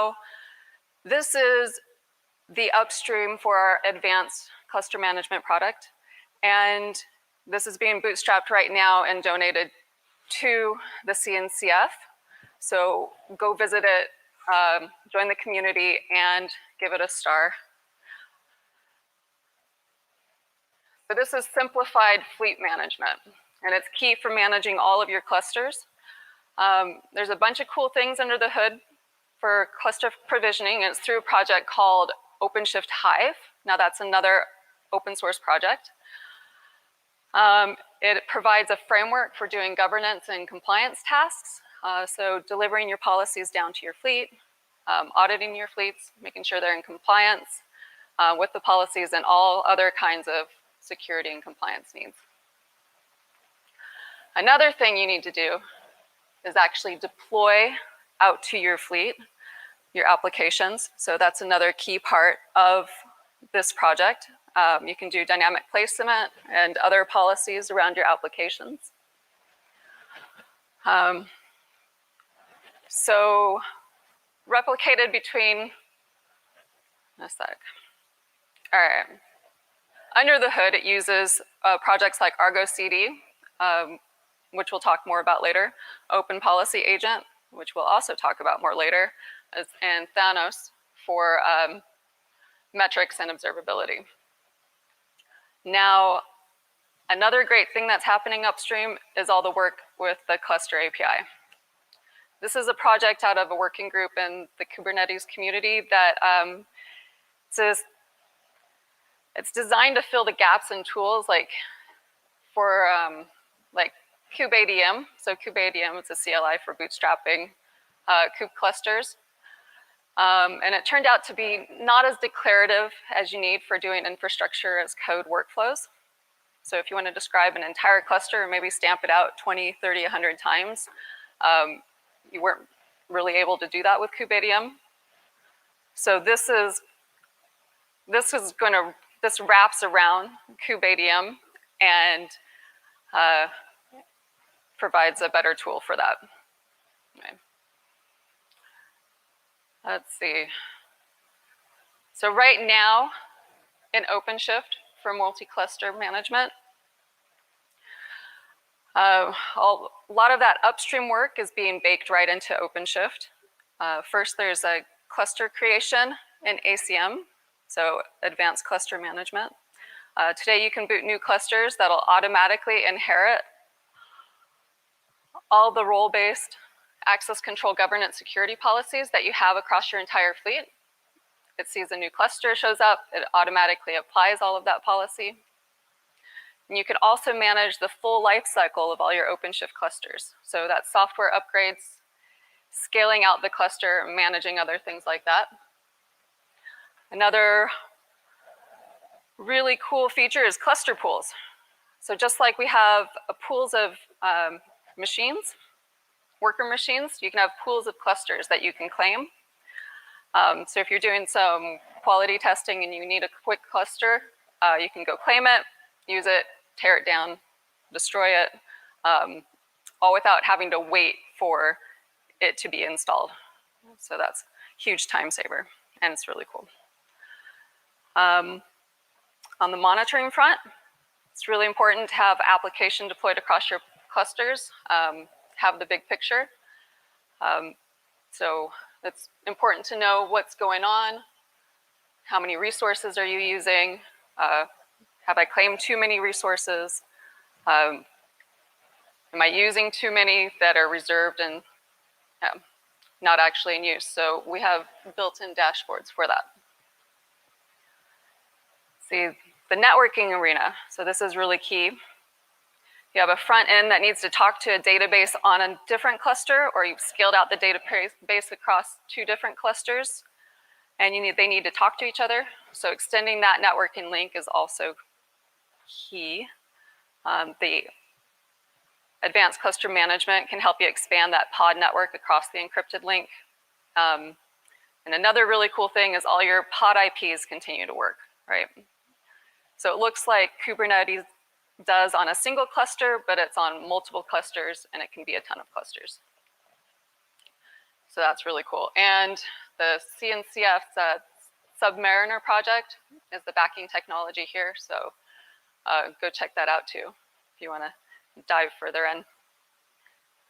Now, this is the upstream for our advanced cluster management product. And this is being bootstrapped right now and donated to the Cncf. So go visit it, join the community, and give it a star. So this is simplified fleet management, and it's key for managing all of your clusters. There's a bunch of cool things under the hood for cluster provisioning, and it's through a project called Openshift Hive. Now that's another open source project. It provides a framework for doing governance and compliance tasks. So delivering your policies down to your fleet, auditing your fleets, making sure they're in compliance with the policies and all other kinds of security and compliance needs. Another thing you need to do is actually deploy out to your fleet, your applications. So that's another key part of this project. You can do dynamic placement and other policies around your applications. So replicated between, a sec. All right. Under the hood, it uses projects like Argo CD, which we'll talk more about later, Open Policy Agent, which we'll also talk about more later, and Thanos for metrics and observability. Now, another great thing that's happening upstream is all the work with the cluster API. This is a project out of a working group in the Kubernetes community that it's designed to fill the gaps in tools like for like kubeadm. So kubeadm is a CLI for bootstrapping kube clusters. And it turned out to be not as declarative as you need for doing infrastructure as code workflows. So if you want to describe an entire cluster and maybe stamp it out 20, 30, 100 times, you weren't really able to do that with kubeadm. So this wraps around kubeadm and provides a better tool for that. Okay. Let's see. So right now in Openshift for multi-cluster management, a lot of that upstream work is being baked right into Openshift. First, there's a cluster creation in ACM, so Advanced Cluster Management. Today, you can boot new clusters that'll automatically inherit all the role-based access control governance security policies that you have across your entire fleet. It sees a new cluster shows up, it automatically applies all of that policy. And you can also manage the full life cycle of all your Openshift clusters. So that's software upgrades, scaling out the cluster, managing other things like that. Another really cool feature is cluster pools. So just like we have pools of machines, worker machines, you can have pools of clusters that you can claim. So if you're doing some quality testing and you need a quick cluster, you can go claim it, use it, tear it down, destroy it, all without having to wait for it to be installed. So that's a huge time saver, and it's really cool. On the monitoring front, it's really important to have application deployed across your clusters, have the big picture. So it's important to know what's going on, how many resources are you using, have I claimed too many resources, am I using too many that are reserved and not actually in use. So we have built-in dashboards for that. See, the networking arena. So this is really key. You have a front end that needs to talk to a database on a different cluster, or you've scaled out the database across 2 different clusters, and they need to talk to each other. So extending that networking link is also key. The Advanced Cluster Management can help you expand that pod network across the encrypted link. And another really cool thing is all your pod IPs continue to work, right? So it looks like Kubernetes does on a single cluster, but it's on multiple clusters, and it can be a ton of clusters. So that's really cool. And The Cncf Submariner project is the backing technology here, so go check that out too if you want to dive further in.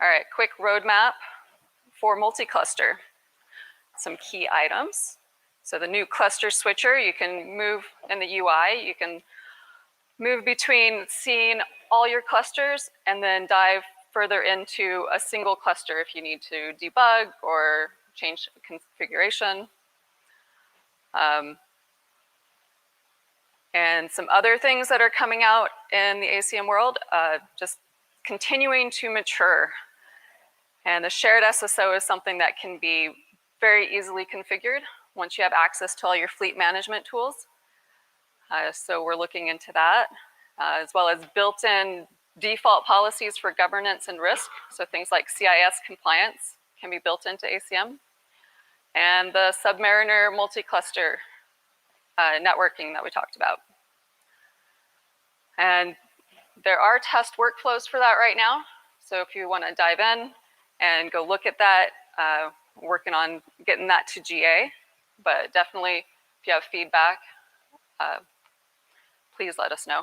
All right, quick roadmap for multi-cluster. Some key items. So the new cluster switcher, you can move in the UI, you can move between seeing all your clusters and then dive further into a single cluster if you need to debug or change configuration. And some other things that are coming out in the ACM world, just continuing to mature. And the shared SSO is something that can be very easily configured once you have access to all your fleet management tools. So we're looking into that, as well as built-in default policies for governance and risk. So things like CIS compliance can be built into ACM. And the Submariner multi-cluster networking that we talked about. And there are test workflows for that right now. So if you want to dive in and go look at that, working on getting that to GA. But definitely, if you have feedback, please let us know.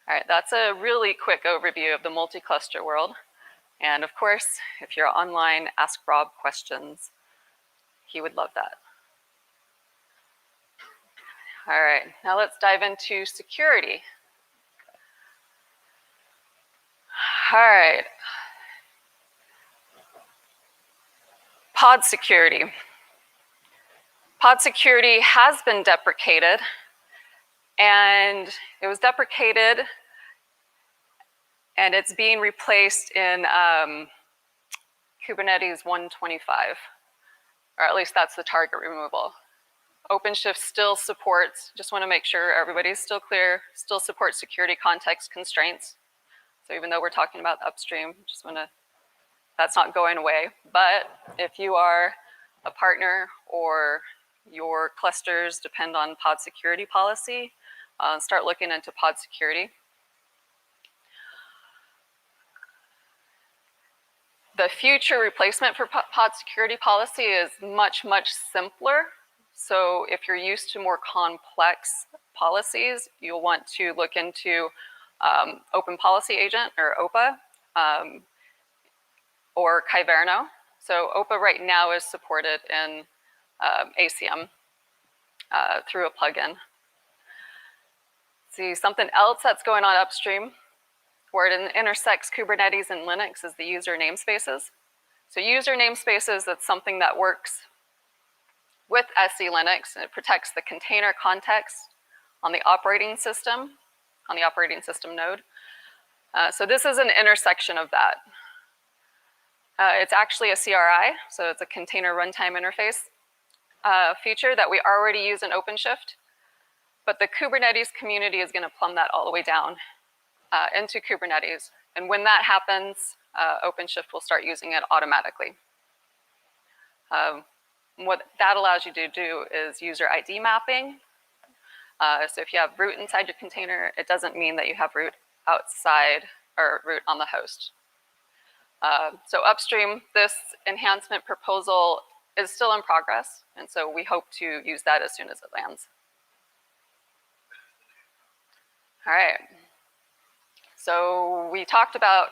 All right, that's a really quick overview of the multi-cluster world. And of course, if you're online, ask Rob questions. He would love that. All right, now let's dive into security. All right. Pod security. Pod security has been deprecated, and it was deprecated, and it's being replaced in Kubernetes 125, or at least that's the target removal. Openshift still supports, just want to make sure everybody's still clear, still supports security context constraints. So even though we're talking about upstream, just want to, that's not going away. But if you are a partner or your clusters depend on pod security policy, start looking into pod security. The future replacement for pod security policy is much, much simpler. So if you're used to more complex policies, you'll want to look into Open Policy Agent, or OPA, or Kyverno. So OPA right now is supported in ACM through a plugin. See, something else that's going on upstream, where it intersects Kubernetes and Linux, is the user namespaces. So user namespaces, that's something that works with SE Linux, and it protects the container context on the operating system node. So this is an intersection of that. It's actually a CRI, so it's a container runtime interface feature that we already use in Openshift, but the Kubernetes community is going to plumb that all the way down into Kubernetes. And when that happens, Openshift will start using it automatically. What that allows you to do is user ID mapping. So if you have root inside your container, it doesn't mean that you have root outside or root on the host. So upstream, this enhancement proposal is still in progress, and so we hope to use that as soon as it lands. All right. So we talked about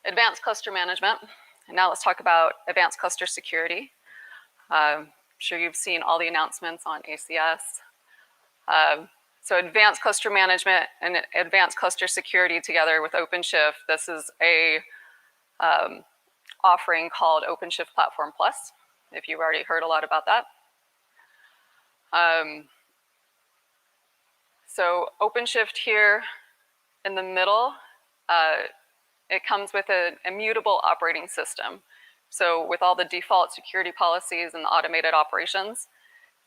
advanced cluster management, and now let's talk about advanced cluster security. I'm sure you've seen all the announcements on ACS. So advanced cluster management and advanced cluster security together with Openshift, this is a offering called Openshift Platform Plus, if you've already heard a lot about that. So Openshift here in the middle, it comes with an immutable operating system. So with all the default security policies and the automated operations,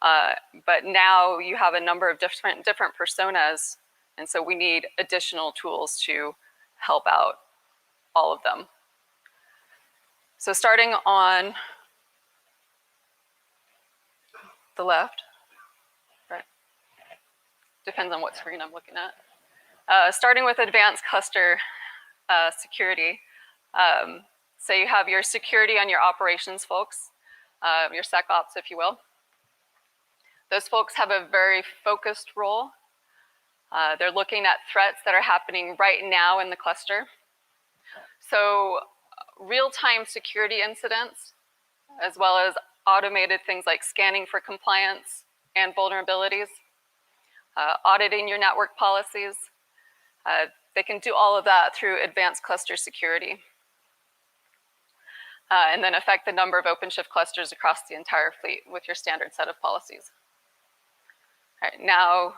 but now you have a number of different personas, and so we need additional tools to help out all of them. So starting on the left, right? Depends on what screen I'm looking at. Starting with advanced cluster security. So you have your security on your operations folks. your SecOps, if you will. Those folks have a very focused role. They're looking at threats that are happening right now in the cluster. So real-time security incidents, as well as automated things like scanning for compliance and vulnerabilities, auditing your network policies. They can do all of that through advanced cluster security. And then affect the number of OpenShift clusters across the entire fleet with your standard set of policies. All right, now,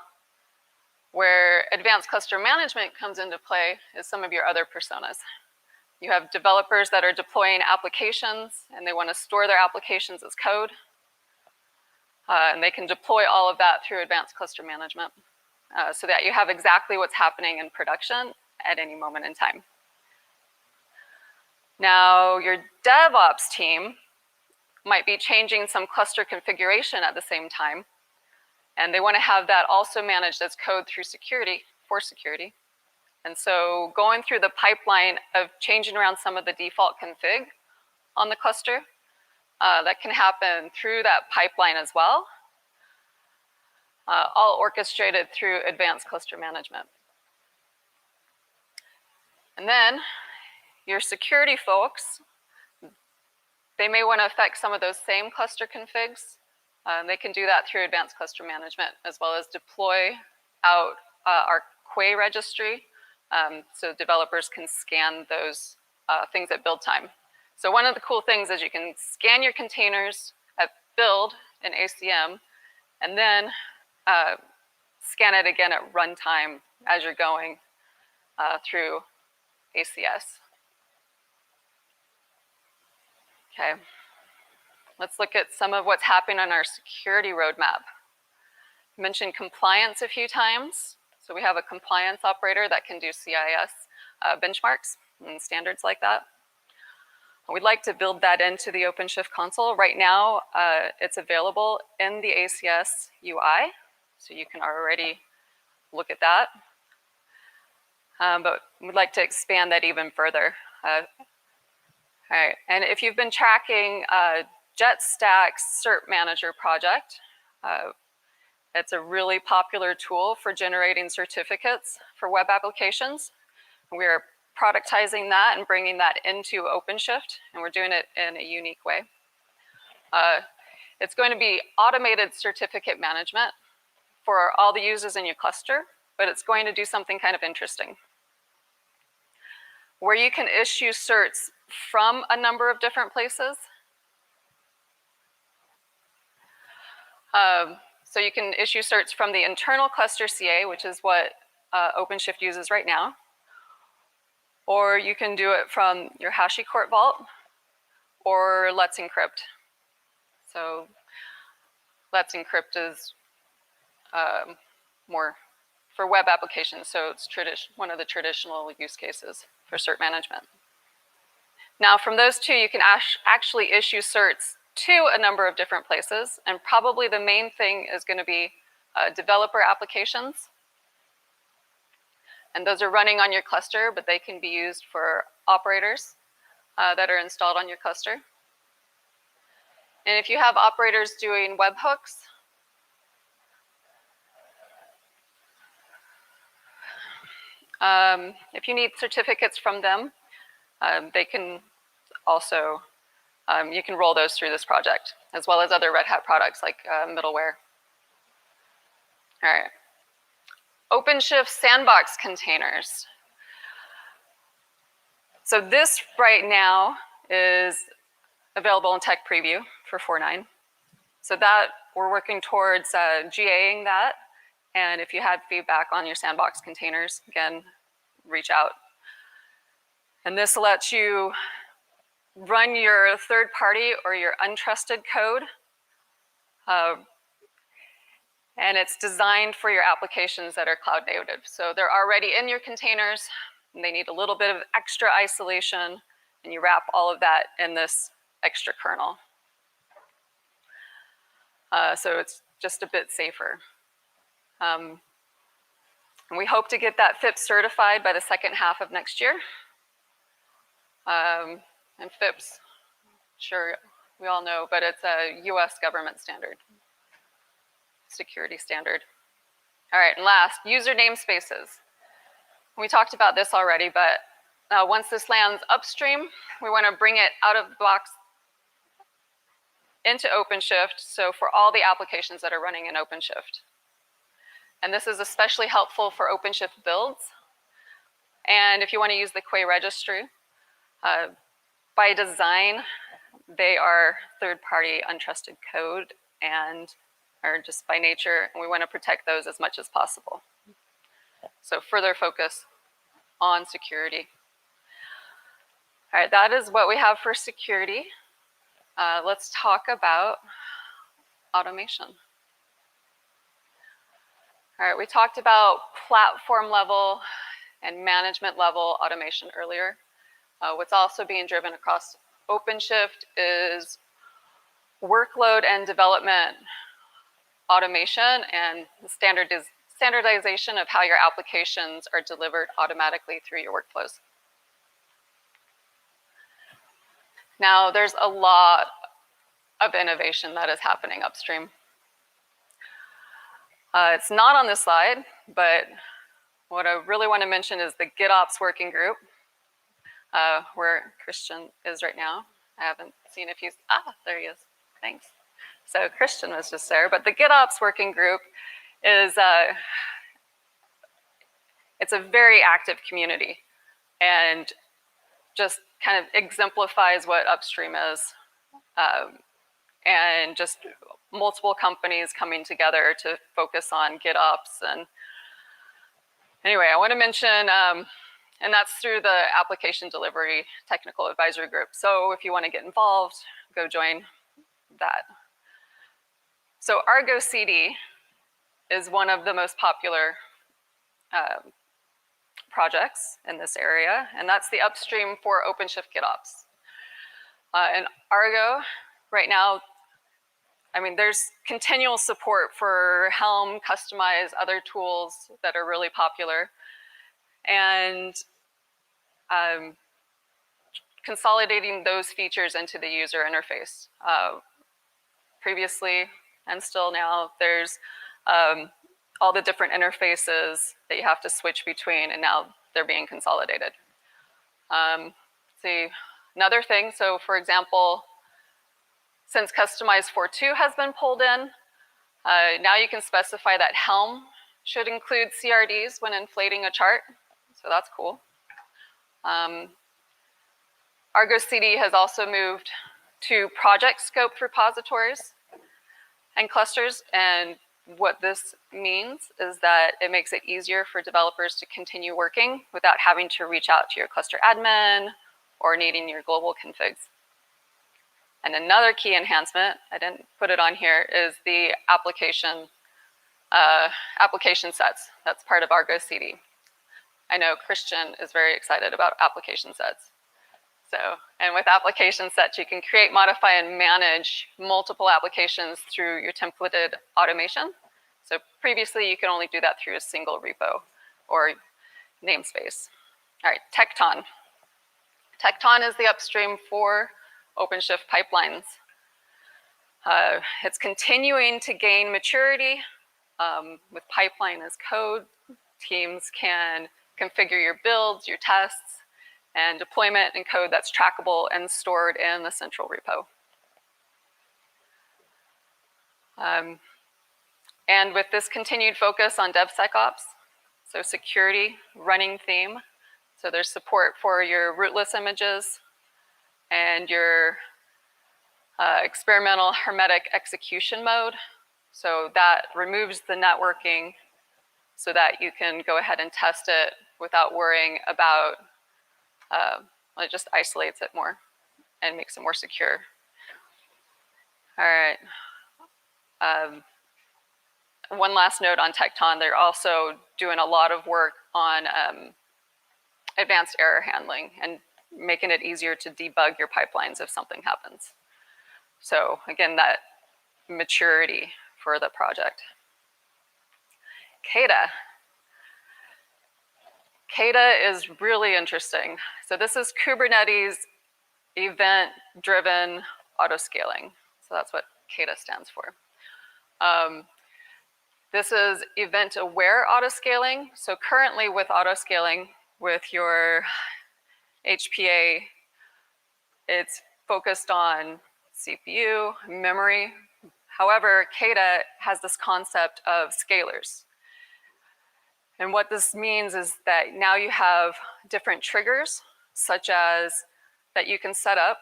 where advanced cluster management comes into play is some of your other personas. You have developers that are deploying applications and they want to store their applications as code. And they can deploy all of that through advanced cluster management so that you have exactly what's happening in production at any moment in time. Now, your DevOps team might be changing some cluster configuration at the same time, and they want to have that also managed as code through security, for security. And so going through the pipeline of changing around some of the default config on the cluster, that can happen through that pipeline as well, all orchestrated through advanced cluster management. And then your security folks, they may want to affect some of those same cluster configs. They can do that through advanced cluster management, as well as deploy out our Quay registry so developers can scan those things at build time. So one of the cool things is you can scan your containers at build in ACM, and then scan it again at runtime as you're going through ACS. Okay, let's look at some of what's happening on our security roadmap. I mentioned compliance a few times. So we have a compliance operator that can do CIS benchmarks and standards like that. We'd like to build that into the OpenShift console. Right now, it's available in the ACS UI, so you can already look at that. But we'd like to expand that even further. All right, and if you've been tracking JetStack's Cert Manager project, it's a really popular tool for generating certificates for web applications. We're productizing that and bringing that into OpenShift, and we're doing it in a unique way. It's going to be automated certificate management for all the users in your cluster, but it's going to do something kind of interesting, where you can issue certs from a number of different places. So you can issue certs from the internal cluster CA, which is what OpenShift uses right now, or you can do it from your HashiCorp vault or Let's Encrypt. So Let's Encrypt is more for web applications, so it's one of the traditional use cases for cert management. Now, from those two, you can actually issue certs to a number of different places, and probably the main thing is going to be developer applications. And those are running on your cluster, but they can be used for operators that are installed on your cluster. And if you have operators doing webhooks, if you need certificates from them, they can also, you can roll those through this project, as well as other Red Hat products like middleware. All right. OpenShift Sandbox containers. So this right now is available in tech preview for 4.9. So that we're working towards GAing that. And if you had feedback on your Sandbox containers, again, reach out. And this lets you run your third party or your untrusted code. And it's designed for your applications that are cloud native. So they're already in your containers, and they need a little bit of extra isolation, and you wrap all of that in this extra kernel. So it's just a bit safer. And we hope to get that FIPS certified by the second half of next year. And FIPS, sure, we all know, but it's a US government standard, security standard. All right, and last, user namespaces. We talked about this already, but once this lands upstream, we want to bring it out of the box into Openshift, so for all the applications that are running in Openshift. And this is especially helpful for Openshift Builds. And if you want to use the Quay registry, by design, they are third-party untrusted code and are just by nature, and we want to protect those as much as possible. So further focus on security. All right, that is what we have for security. Let's talk about automation. All right, we talked about platform level and management level automation earlier. What's also being driven across Openshift is workload and development automation and standardization of how your applications are delivered automatically through your workflows. Now, there's a lot of innovation that is happening upstream. It's not on this slide, but what I really want to mention is the GitOps working group, where Christian is right now. I haven't seen if he's, there he is, thanks. So Christian was just there, but the GitOps working group is, it's a very active community and just kind of exemplifies what upstream is. And just multiple companies coming together to focus on GitOps. And anyway, I want to mention, and that's through the Application Delivery Technical Advisory Group. So if you want to get involved, go join that. So Argo CD is one of the most popular projects in this area, and that's the upstream for OpenShift GitOps. And Argo, right now, I mean, there's continual support for Helm, Customize, other tools that are really popular. And consolidating those features into the user interface. Previously, and still now, there's all the different interfaces that you have to switch between, and now they're being consolidated. See, another thing, so for example, since Customize 4.2 has been pulled in, now you can specify that Helm should include CRDs when inflating a chart, so that's cool. Argo CD has also moved to project scoped repositories and clusters, and what this means is that it makes it easier for developers to continue working without having to reach out to your cluster admin or needing your global configs. And another key enhancement, I didn't put it on here, is the application sets. That's part of Argo CD. I know Christian is very excited about application sets. So, and with application sets, you can create, modify, and manage multiple applications through your templated automation. So previously, you could only do that through a single repo or namespace. All right, Tekton. Tekton is the upstream for OpenShift pipelines. It's continuing to gain maturity with pipeline as code. Teams can configure your builds, your tests, and deployment and code that's trackable and stored in the central repo. And with this continued focus on DevSecOps, so security, running theme, so there's support for your rootless images and your experimental hermetic execution mode. So that removes the networking so that you can go ahead and test it without worrying about, it just isolates it more and makes it more secure. All right. One last note on Tekton, they're also doing a lot of work on advanced error handling and making it easier to debug your pipelines if something happens. So again, that maturity for the project. Kata. Kata is really interesting. So this is Kubernetes event-driven autoscaling. So that's what KATA stands for. This is event-aware autoscaling. So currently with autoscaling, with your HPA, it's focused on CPU, memory. However, KATA has this concept of scalars. And what this means is that now you have different triggers, such as that you can set up,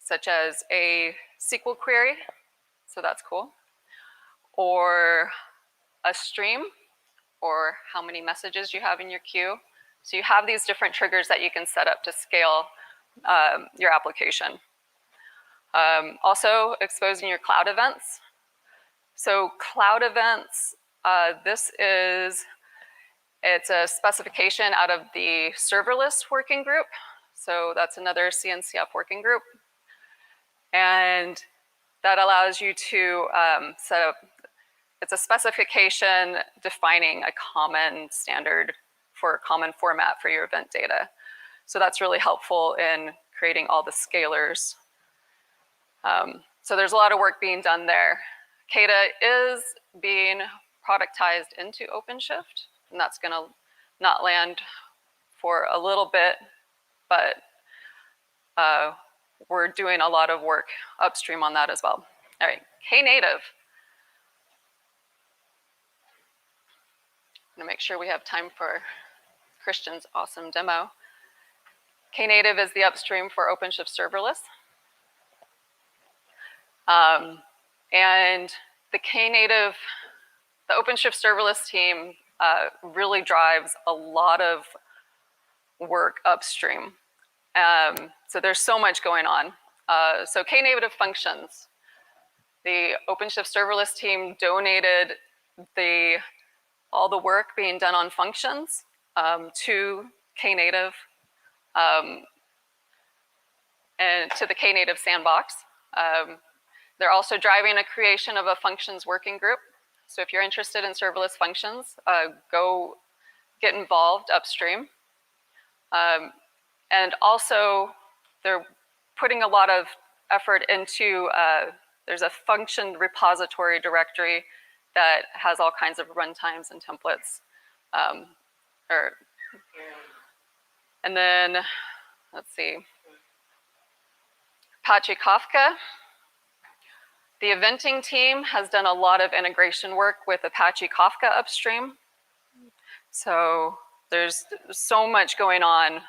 such as a SQL query, so that's cool, or a stream, or how many messages you have in your queue. So you have these different triggers that you can set up to scale your application. Also, exposing your cloud events. So cloud events, it's a specification out of the serverless working group. So that's another Cncf working group. And that allows you to set up, it's a specification defining a common standard for a common format for your event data. So that's really helpful in creating all the scalars. So there's a lot of work being done there. KATA is being productized into Openshift, and that's going to not land for a little bit, but we're doing a lot of work upstream on that as well. All right, Knative. I'm going to make sure we have time for Christian's awesome demo. Knative is the upstream for Openshift serverless. And the Knative, the Openshift serverless team really drives a lot of work upstream. So there's so much going on. So Knative functions. The Openshift serverless team donated all the work being done on functions to Knative and to the Knative Sandbox. They're also driving a creation of a functions working group. So if you're interested in serverless functions, go get involved upstream. And also, they're putting a lot of effort into, there's a function repository directory that has all kinds of runtimes and templates. And then, let's see, Apache Kafka. The eventing team has done a lot of integration work with Apache Kafka upstream. So there's so much going on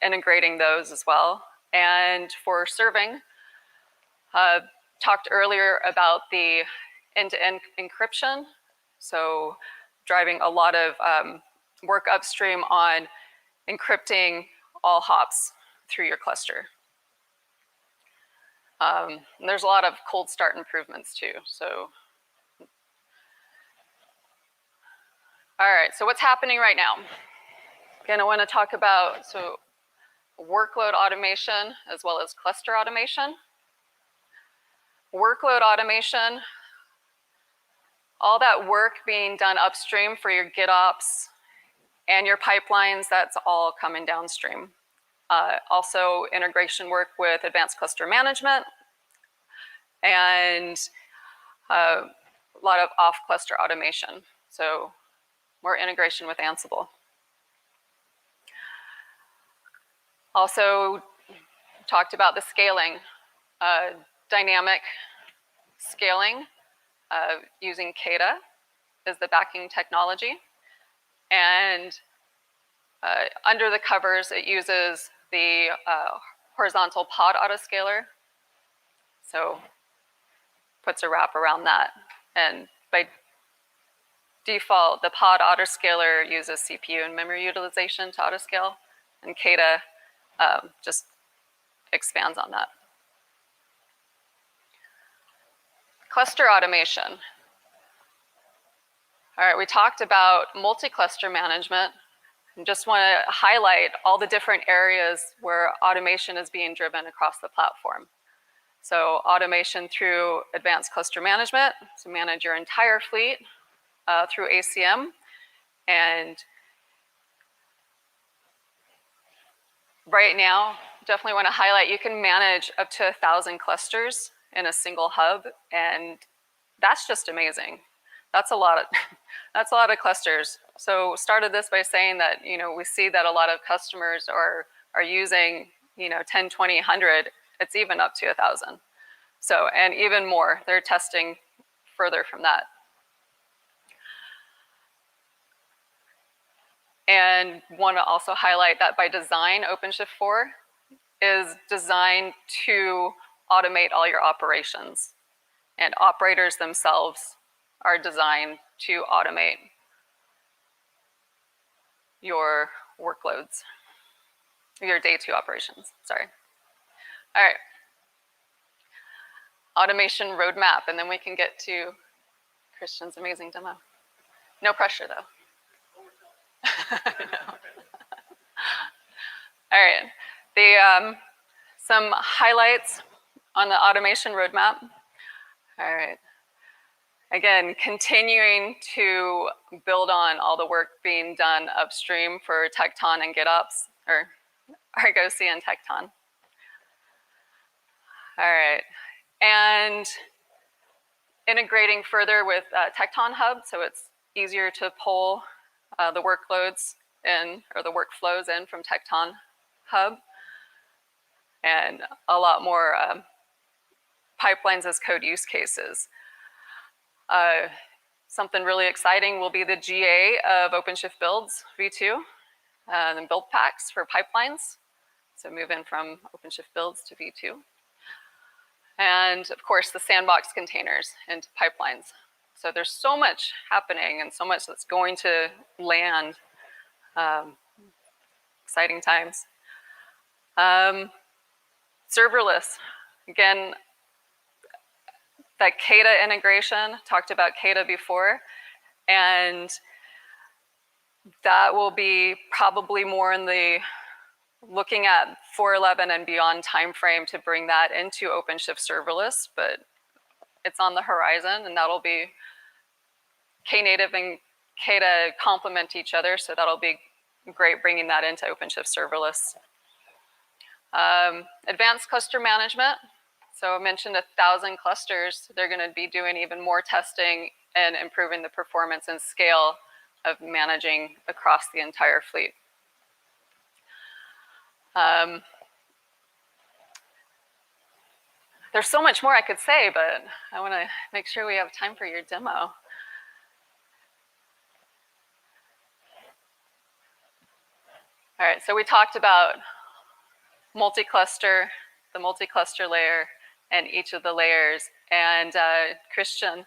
integrating those as well. And for serving, talked earlier about the end-to-end encryption. So driving a lot of work upstream on encrypting all hops through your cluster. And there's a lot of cold start improvements too. So, all right, so what's happening right now? Again, I want to talk about workload automation as well as cluster automation. Workload automation, all that work being done upstream for your GitOps and your pipelines, that's all coming downstream. Also integration work with advanced cluster management and a lot of off-cluster automation. So more integration with Ansible. Also talked about the scaling, dynamic scaling using KATA is the backing technology. And under the covers, it uses the horizontal pod autoscaler. So puts a wrap around that. And by default, the pod autoscaler uses CPU and memory utilization to autoscale, and KATA just expands on that. Cluster automation. All right, we talked about multi-cluster management. And just want to highlight all the different areas where automation is being driven across the platform. So automation through advanced cluster management, to manage your entire fleet through ACM. And right now, definitely want to highlight, you can manage up to 1,000 clusters in a single hub, and that's just amazing. That's a lot of, that's a lot of clusters. So started this by saying that, we see that a lot of customers are using, 10, 20, 100, it's even up to 1,000. So, and even more, they're testing further from that. And want to also highlight that by design, Openshift 4 is designed to automate all your operations. And operators themselves are designed to automate your workloads, your day 2 operations, sorry. All right. Automation roadmap, and then we can get to Christian's amazing demo. No pressure, though. All right. Some highlights on the automation roadmap. All right. Again, continuing to build on all the work being done upstream for Tekton and GitOps, or Argosy and Tekton. All right. And integrating further with Tekton Hub, so it's easier to pull the workloads in, or the workflows in from Tekton Hub, and a lot more pipelines as code use cases. Something really exciting will be the GA of Openshift Builds v2, and build packs for pipelines. So move in from Openshift Builds to v2. And of course, the Sandbox containers into pipelines. So there's so much happening and so much that's going to land. Exciting times. Serverless. Again, that Kata integration, talked about Kata before, and that will be probably more in the looking at 4.11 and beyond timeframe to bring that into OpenShift serverless, but it's on the horizon, and that'll be Knative and Kata complement each other, so that'll be great bringing that into OpenShift serverless. Advanced cluster management. So I mentioned 1,000 clusters. They're going to be doing even more testing and improving the performance and scale of managing across the entire fleet. There's so much more I could say, but I want to make sure we have time for your demo. All right, so we talked about multi-cluster, the multi-cluster layer, and each of the layers. And Christian,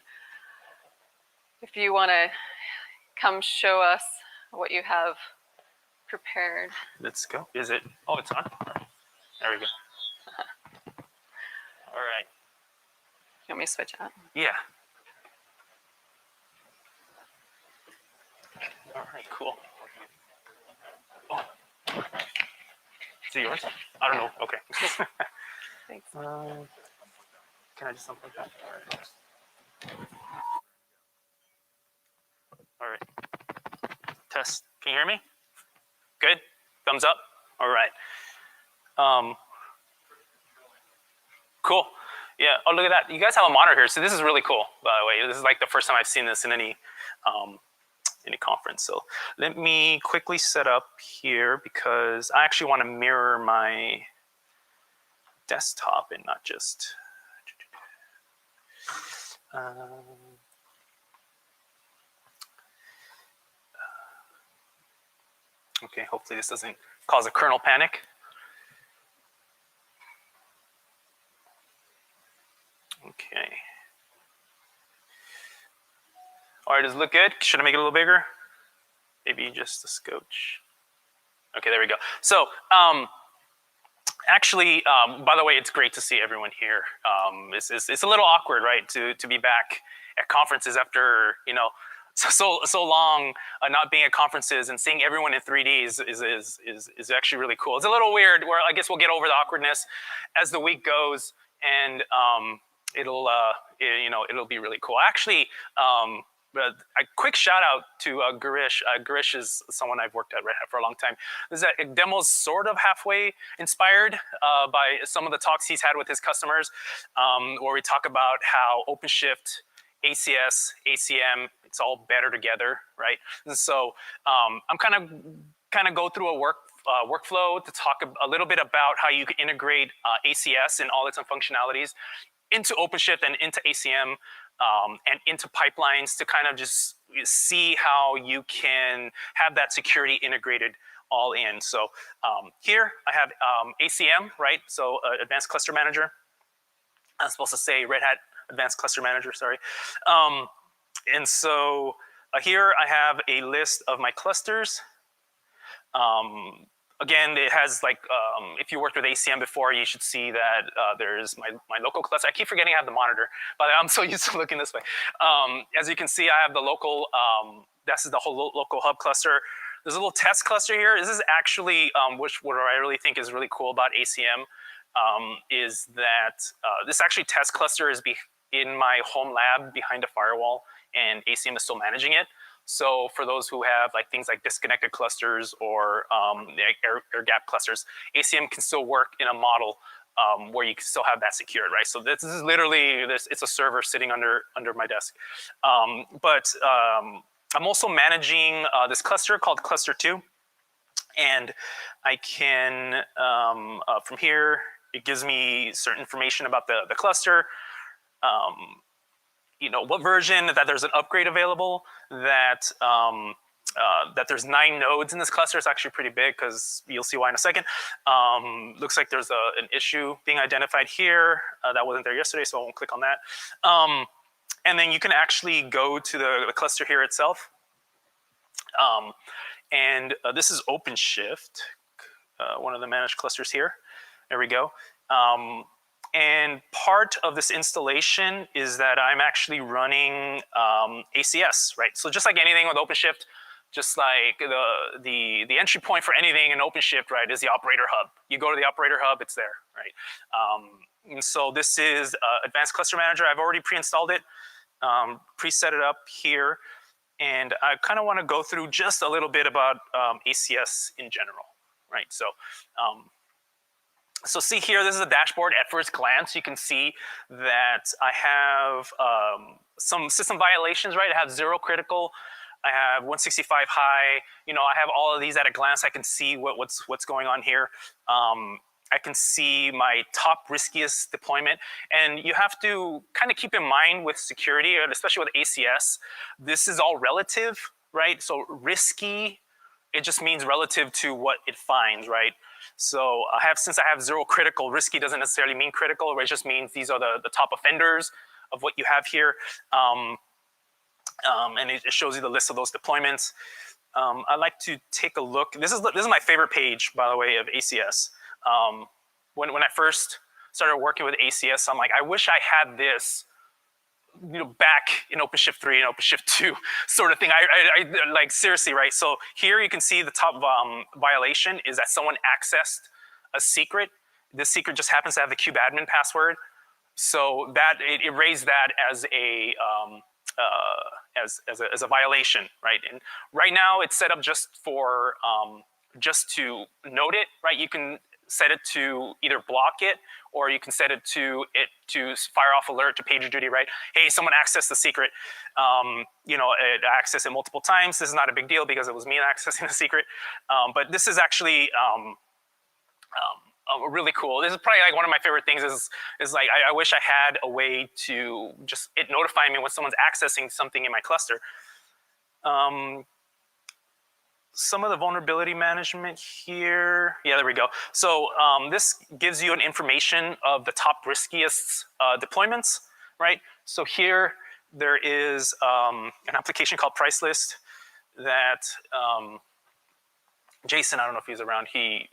if you want to come show us what you have prepared. Let's go. Is it? Oh, it's on. There we go. All right. You want me to switch out? Yeah. All right, cool. Oh. Is it yours? I don't know. Okay. Thanks. Can I just something like that? All right. Test. Can you hear me? Good? Thumbs up? All right. Cool. Yeah. Oh, look at that. You guys have a monitor here. So this is really cool, by the way. This is like the first time I've seen this in any conference. So let me quickly set up here because I actually want to mirror my desktop and not just... okay, hopefully this doesn't cause a kernel panic. Okay. All right, does it look good? Should I make it a little bigger? Maybe just a scotch. Okay, there we go. So actually, by the way, it's great to see everyone here. It's a little awkward, right, to be back at conferences after, you know, so long not being at conferences and seeing everyone in 3D is actually really cool. It's a little weird. Where I guess we'll get over the awkwardness as the week goes, and it'll be really cool. Actually, a quick shout out to Girish. Girish is someone I've worked at Red Hat for a long time. This demo's sort of halfway inspired by some of the talks he's had with his customers, where we talk about how OpenShift, ACS, ACM, it's all better together, right? And so I'm kind of go through a workflow to talk a little bit about how you can integrate ACS and all its functionalities into OpenShift and into ACM and into pipelines to kind of just see how you can have that security integrated all in. So here I have ACM, right? So Advanced Cluster Manager. I'm supposed to say Red Hat Advanced Cluster Manager, sorry. And so here I have a list of my clusters. Again, it has like, if you worked with ACM before, you should see that there's my local cluster. I keep forgetting I have the monitor, but I'm so used to looking this way. As you can see, I have the local, this is the whole local hub cluster. There's a little test cluster here. This is actually, what I really think is really cool about ACM is that this actually test cluster is in my home lab behind a firewall, and ACM is still managing it. So for those who have like things like disconnected clusters or air gap clusters, ACM can still work in a model where you can still have that secured, right? So this is literally it's a server sitting under my desk. But I'm also managing this cluster called Cluster 2, and I can from here it gives me certain information about the cluster. You know, what version, that there's an upgrade available, that that there's 9 nodes in this cluster. It's actually pretty big because you'll see why in a second. Looks like there's an issue being identified here that wasn't there yesterday, so I won't click on that. And then you can actually go to the cluster here itself. And this is OpenShift, one of the managed clusters here. There we go. And part of this installation is that I'm actually running ACS, right? So just like anything with OpenShift, just like the entry point for anything in OpenShift, right, is the operator hub. You go to the operator hub, it's there, right? And so this is Advanced Cluster Manager. I've already pre-installed it, preset it up here. And I kind of want to go through just a little bit about ACS in general, right? So see here, this is a dashboard at first glance. You can see that I have some system violations, right? I have 0 critical. I have 165 high. You know, I have all of these at a glance. I can see what's going on here. I can see my top riskiest deployment. And you have to kind of keep in mind with security, and especially with ACS, this is all relative, right? So risky, it just means relative to what it finds, right? So since I have 0 critical, risky doesn't necessarily mean critical, it just means these are the top offenders of what you have here. And it shows you the list of those deployments. I like to take a look. This is my favorite page, by the way, of ACS. When I first started working with ACS, I'm like, I wish I had this, you know, back in OpenShift 3 and OpenShift 2 sort of thing. I like, seriously, right? So here you can see the top violation is that someone accessed a secret. This secret just happens to have the kubeadmin password. So that it raised that as a as a violation, right? And right now it's set up just for just to note it, right? You can set it to either block it, or you can set it to fire off alert to PagerDuty, right? Hey, someone accessed the secret. You know, it accessed it multiple times. This is not a big deal because it was me accessing the secret. But this is actually really cool. This is probably like one of my favorite things is like, I wish I had a way to just notify me when someone's accessing something in my cluster. Some of the vulnerability management here. Yeah, there we go. So this gives you an information of the top riskiest deployments, right? So here there is an application called Price List that Jason, I don't know if he's around, he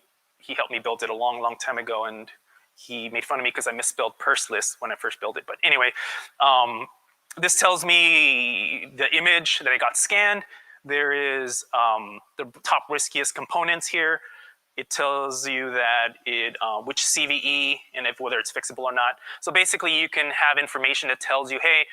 helped me build it a long time ago, and he made fun of me because I misspelled purse list when I first built it. But anyway, this tells me the image that I got scanned. There is the top riskiest components here. It tells you that which CVE and whether it's fixable or not. So basically you can have information that tells you, hey,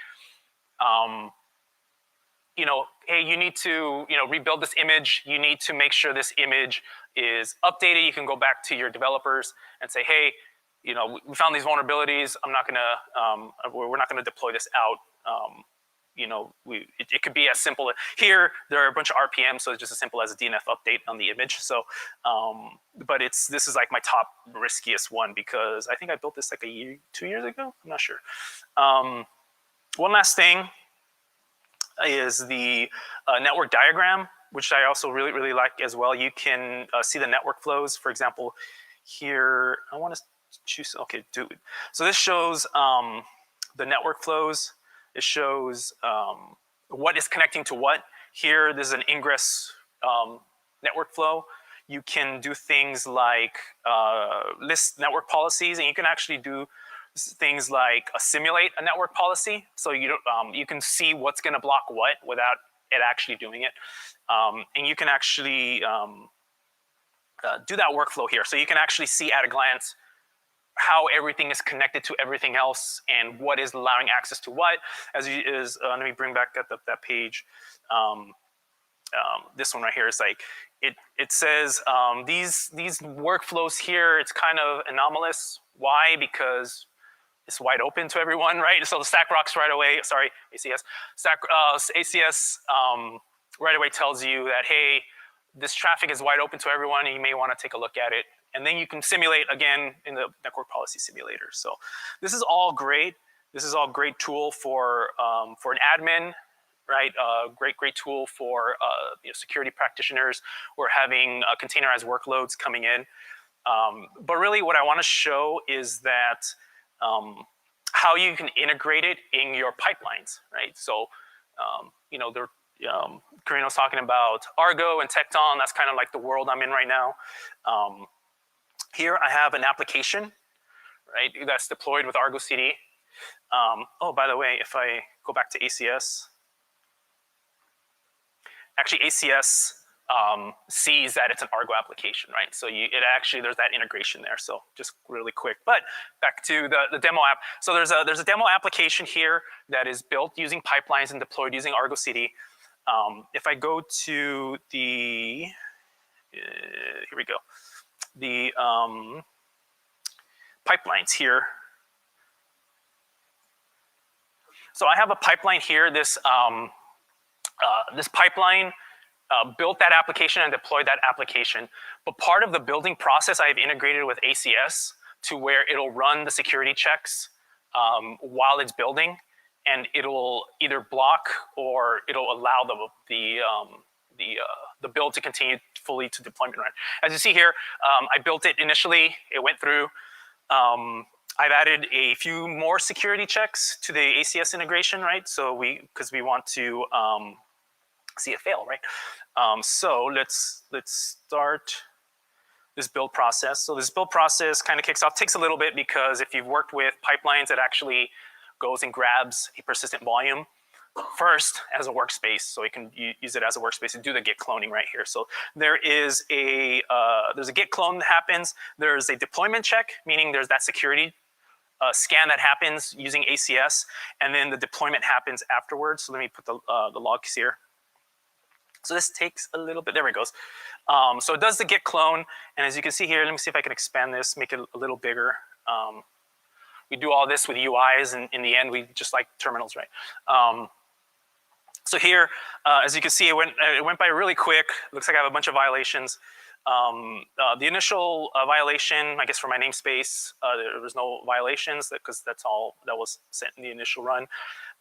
hey, you need to, rebuild this image. You need to make sure this image is updated. You can go back to your developers and say, hey, we found these vulnerabilities. We're not gonna deploy this out. It could be as simple as here. There are a bunch of RPMs, so it's just as simple as a DNF update on the image. So, but this is like my top riskiest one because I think I built this like 2 years ago. I'm not sure. One last thing is the network diagram, which I also really like as well. You can see the network flows. For example, here I want to choose. Okay, dude. So this shows the network flows. It shows what is connecting to what. Here, there's an ingress network flow. You can do things like list network policies, and you can actually do things like simulate a network policy. So you can see what's going to block what without it actually doing it. And you can actually do that workflow here. So you can actually see at a glance how everything is connected to everything else and what is allowing access to what. Let me bring back that page. This one right here is like, it says these workflows here, it's kind of anomalous. Why? Because it's wide open to everyone, right? So the StackRox right away, sorry, ACS, ACS right away tells you that, hey, this traffic is wide open to everyone and you may want to take a look at it. And then you can simulate again in the network policy simulator. So this is all great. This is all great tool for an admin, right? Great tool for security practitioners who are having containerized workloads coming in. But really what I want to show is that how you can integrate it in your pipelines, right? So, Carino's talking about Argo and Tecton. That's kind of like the world I'm in right now. Here I have an application, right, that's deployed with Argo CD. Oh, by the way, if I go back to ACS, actually ACS sees that it's an Argo application, right? So there's that integration there. So just really quick, but back to the demo app. So there's a demo application here that is built using pipelines and deployed using Argo CD. If I go to here we go, the pipelines here. So I have a pipeline here. This pipeline built that application and deployed that application. But part of the building process, I have integrated with ACS to where it'll run the security checks while it's building, and it'll either block or it'll allow the build to continue fully to deployment run. As you see here, I built it initially. It went through. I've added a few more security checks to the ACS integration, right? So because we want to see it fail, right? So let's start this build process. So this build process kind of kicks off, takes a little bit because if you've worked with pipelines, it actually goes and grabs a persistent volume first as a workspace. So you can use it as a workspace to do the Git cloning right here. So there's a Git clone that happens. There's a deployment check, meaning there's that security scan that happens using ACS, and then the deployment happens afterwards. So let me put the logs here. So this takes a little bit, there it goes. So it does the Git clone, and as you can see here, let me see if I can expand this, make it a little bigger. We do all this with UIs, and in the end, we just like terminals, right? So here, as you can see, it went by really quick. Looks like I have a bunch of violations. The initial violation, I guess for my namespace, there was no violations because that's all that was sent in the initial run.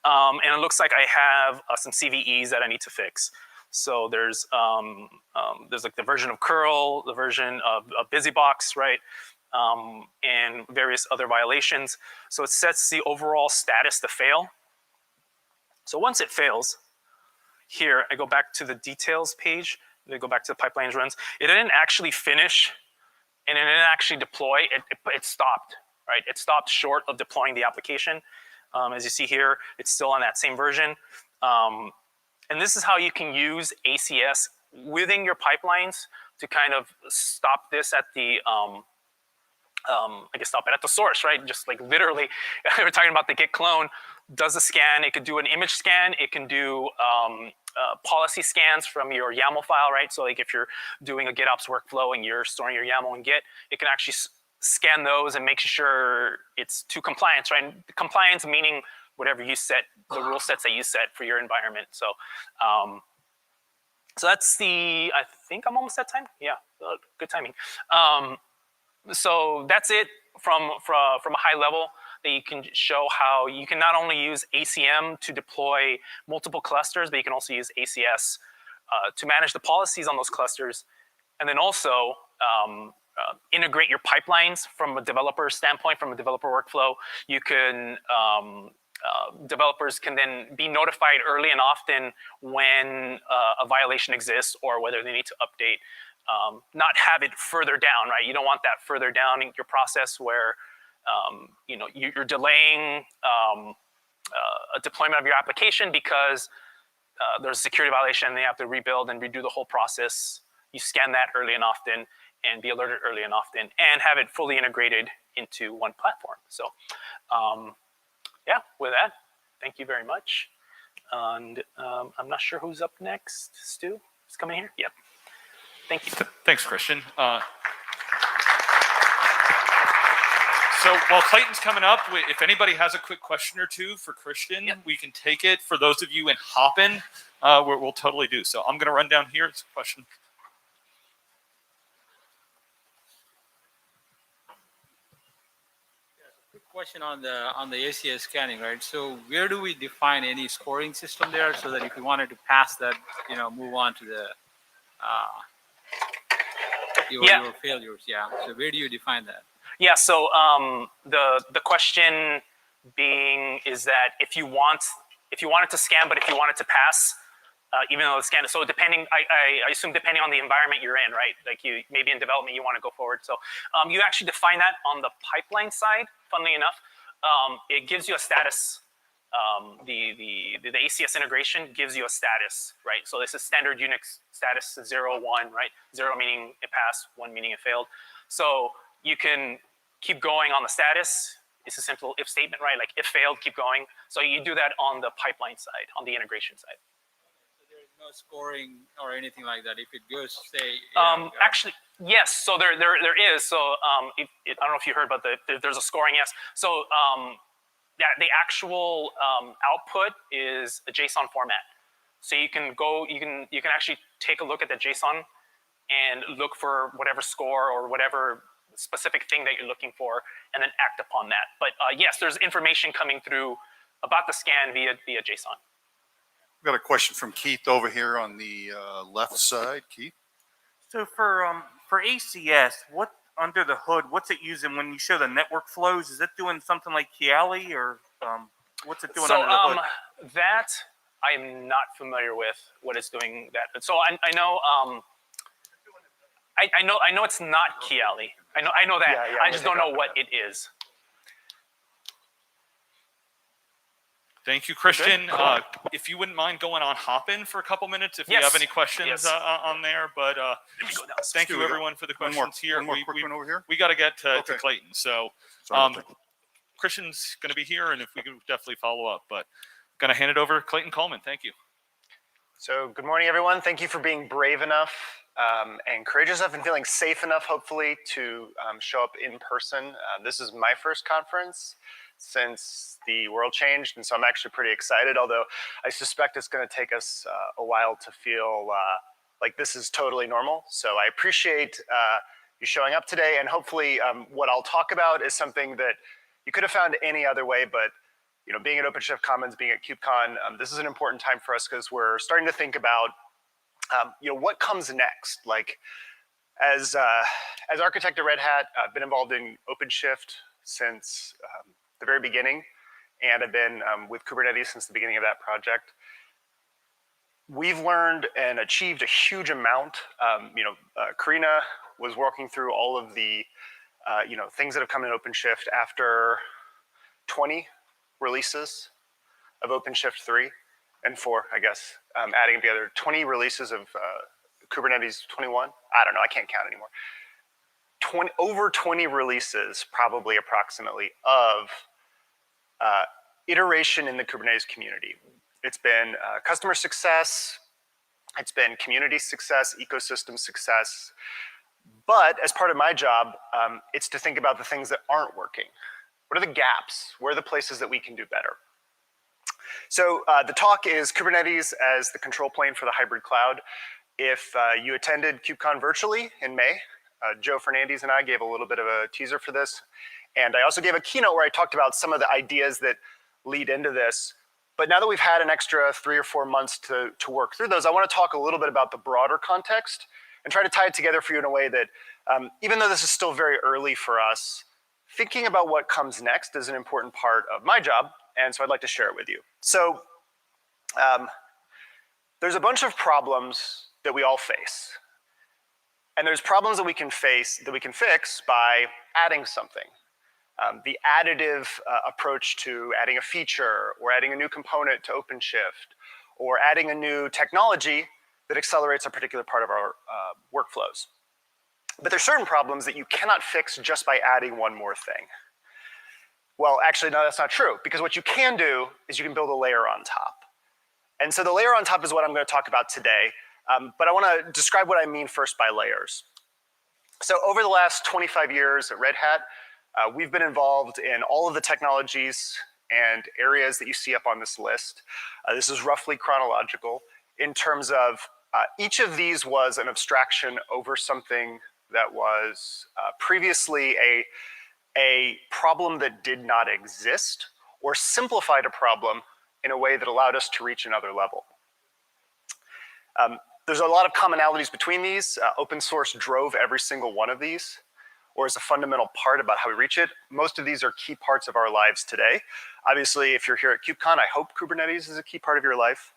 And it looks like I have some CVEs that I need to fix. So there's like the version of curl, the version of BusyBox, right? And various other violations. So it sets the overall status to fail. So once it fails, here I go back to the details page. They go back to the pipelines runs. It didn't actually finish, and it didn't actually deploy. It stopped, right? It stopped short of deploying the application. As you see here, it's still on that same version. And this is how you can use ACS within your pipelines to kind of stop this at the, I guess stop it at the source, right? Just like literally, we're talking about the Git clone. does a scan. It could do an image scan. It can do policy scans from your YAML file, right? So like if you're doing a GitOps workflow and you're storing your YAML in Git, it can actually scan those and make sure it's to compliance, right? And compliance meaning whatever you set, the rule sets that you set for your environment. So, so that's I think I'm almost at time. Yeah, good timing. So that's it from a high level. That you can show how you can not only use ACM to deploy multiple clusters, but you can also use ACS to manage the policies on those clusters, and then also integrate your pipelines from a developer standpoint, from a developer workflow. You can developers can then be notified early and often when a violation exists or whether they need to update. Not have it further down, right? You don't want that further down in your process where you know, you're delaying a deployment of your application because there's a security violation and they have to rebuild and redo the whole process. You scan that early and often and be alerted early and often and have it fully integrated into one platform. So yeah, with that, thank you very much. And I'm not sure who's up next. Stu is coming here? Yep. Thank you. Thanks, Christian. So while Clayton's coming up, if anybody has a quick question or two for Christian, yep, we can take it. For those of you in Hopin, we'll totally do. So I'm going to run down here. It's a question. Question on the ACS scanning, right? So where do we define any scoring system there so that if we wanted to pass that, you know, move on to the your failures? Yeah. So where do you define that? Yeah. So the question being is that if you want it to scan, but if you want it to pass, even though the scan is so depending, I assume depending on the environment you're in, right? Like you maybe in development you want to go forward. So you actually define that on the pipeline side. Funnily enough, it gives you a status. The ACS integration gives you a status, right? So this is standard Unix status 0, 1, right? 0 meaning it passed, 1 meaning it failed. So you can keep going on the status. It's a simple if statement, right? Like if failed, keep going. So you do that on the pipeline side, on the integration side. No scoring or anything like that. If it goes, say. Actually, yes. So there is. So I don't know if you heard about there's a scoring. Yes. So the actual output is a JSON format. So you can go. You can actually take a look at the JSON and look for whatever score or whatever specific thing that you're looking for, and then act upon that. But yes, there's information coming through about the scan via JSON. We've got a question from Keith over here on the left side. Keith? So for ACS, what under the hood, what's it using when you show the network flows? Is it doing something like Kiali or what's it doing under the hood? That I'm not familiar with what it's doing that. So I know I know it's not Kiali. I know that. Yeah, I just don't know what it is. Thank you, Christian. If you wouldn't mind going on Hopin for a couple minutes, if you have any questions on there. But thank you, everyone, for the questions here. One more quick one over here. We got to get to Clayton. So Christian's going to be here, and if we could definitely follow up. But going to hand it over to Clayton Coleman. Thank you. So good morning, everyone. Thank you for being brave enough and courageous enough and feeling safe enough, hopefully, to show up in person. This is my first conference since the world changed, and so I'm actually pretty excited, although I suspect it's going to take us a while to feel like this is totally normal. So I appreciate you showing up today, and hopefully what I'll talk about is something that you could have found any other way, but you know, being at Openshift Commons, being at KubeCon, this is an important time for us because we're starting to think about you know, what comes next. Like as architect at Red Hat, I've been involved in OpenShift since the very beginning, and I've been with Kubernetes since the beginning of that project. We've learned and achieved a huge amount. You know, Karina was walking through all of the you know, things that have come in OpenShift after 20 releases of OpenShift 3 and 4, I guess, adding together 20 releases of Kubernetes 21. I don't know, I can't count anymore. Over 20 releases, probably approximately, of iteration in the Kubernetes community. It's been customer success, it's been community success, ecosystem success. But as part of my job, it's to think about the things that aren't working. What are the gaps? Where are the places that we can do better? So the talk is Kubernetes as the control plane for the hybrid cloud. If you attended KubeCon virtually in May, Joe Fernandes and I gave a little bit of a teaser for this. And I also gave a keynote where I talked about some of the ideas that lead into this. But now that we've had an extra 3 or 4 months to work through those, I want to talk a little bit about the broader context and try to tie it together for you in a way that, even though this is still very early for us, thinking about what comes next is an important part of my job, and so I'd like to share it with you. So there's a bunch of problems that we all face. And there's problems that we can fix by adding something. The additive approach to adding a feature or adding a new component to Openshift or adding a new technology that accelerates a particular part of our workflows. But there's certain problems that you cannot fix just by adding one more thing. Well, actually, no, that's not true, because what you can do is you can build a layer on top. And so the layer on top is what I'm going to talk about today, but I want to describe what I mean first by layers. So over the last 25 years at Red Hat, we've been involved in all of the technologies and areas that you see up on this list. This is roughly chronological in terms of each of these was an abstraction over something that was previously a problem that did not exist, or simplified a problem in a way that allowed us to reach another level. There's a lot of commonalities between these. Open source drove every single one of these, or is a fundamental part about how we reach it. Most of these are key parts of our lives today. Obviously, if you're here at KubeCon, I hope Kubernetes is a key part of your life.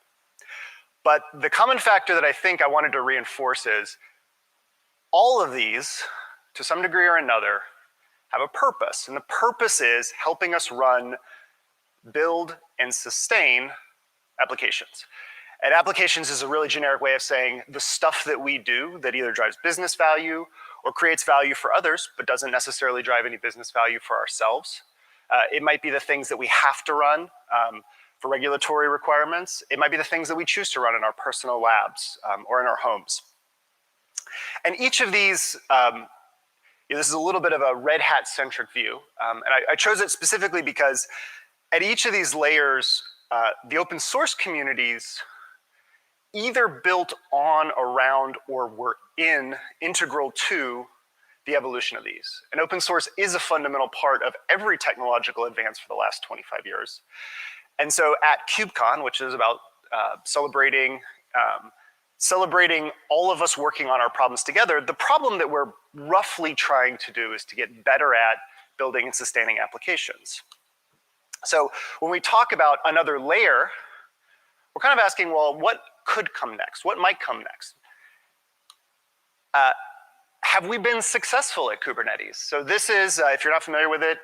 But the common factor that I think I wanted to reinforce is all of these, to some degree or another, have a purpose. And the purpose is helping us run, build, and sustain applications. And applications is a really generic way of saying the stuff that we do that either drives business value or creates value for others, but doesn't necessarily drive any business value for ourselves. It might be the things that we have to run for regulatory requirements. It might be the things that we choose to run in our personal labs or in our homes. And each of these, this is a little bit of a Red Hat-centric view. And I chose it specifically because at each of these layers, the open source communities either built on, around, or were integral to the evolution of these. And open source is a fundamental part of every technological advance for the last 25 years. And so at KubeCon, which is about celebrating all of us working on our problems together, the problem that we're roughly trying to do is to get better at building and sustaining applications. So when we talk about another layer, we're kind of asking, well, what could come next? What might come next? Have we been successful at Kubernetes? So this is, if you're not familiar with it,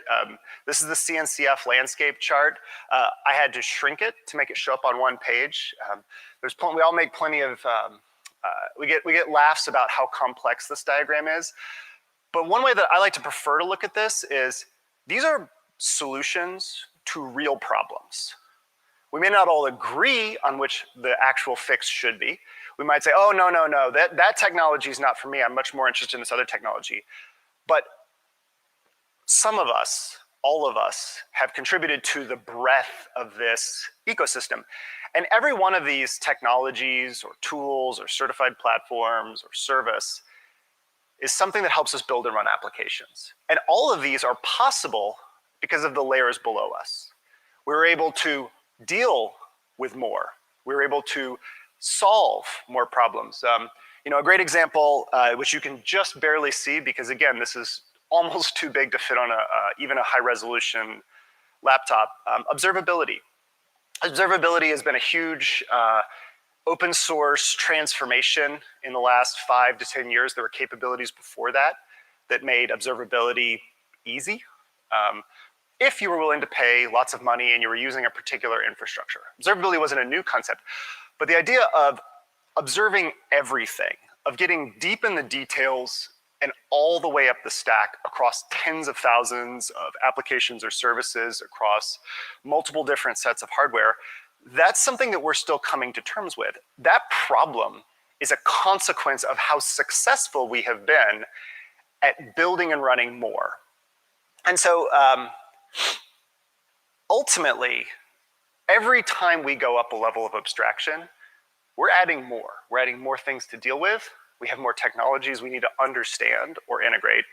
this is the Cncf landscape chart. I had to shrink it to make it show up on one page. We all make plenty of, we get laughs about how complex this diagram is. But one way that I like to prefer to look at this is these are solutions to real problems. We may not all agree on which the actual fix should be. We might say, oh, no, that technology is not for me. I'm much more interested in this other technology. But some of us, all of us, have contributed to the breadth of this ecosystem. And every one of these technologies or tools or certified platforms or service is something that helps us build and run applications. And all of these are possible because of the layers below us. We were able to deal with more. We were able to solve more problems. A great example, which you can just barely see because again, this is almost too big to fit on even a high resolution laptop, observability. Observability has been a huge open source transformation in the last 5 to 10 years. There were capabilities before that made observability easy. If you were willing to pay lots of money and you were using a particular infrastructure. Observability wasn't a new concept, but the idea of observing everything, of getting deep in the details and all the way up the stack across tens of thousands of applications or services across multiple different sets of hardware, that's something that we're still coming to terms with. That problem is a consequence of how successful we have been at building and running more. And so ultimately, every time we go up a level of abstraction, we're adding more. We're adding more things to deal with. We have more technologies we need to understand or integrate.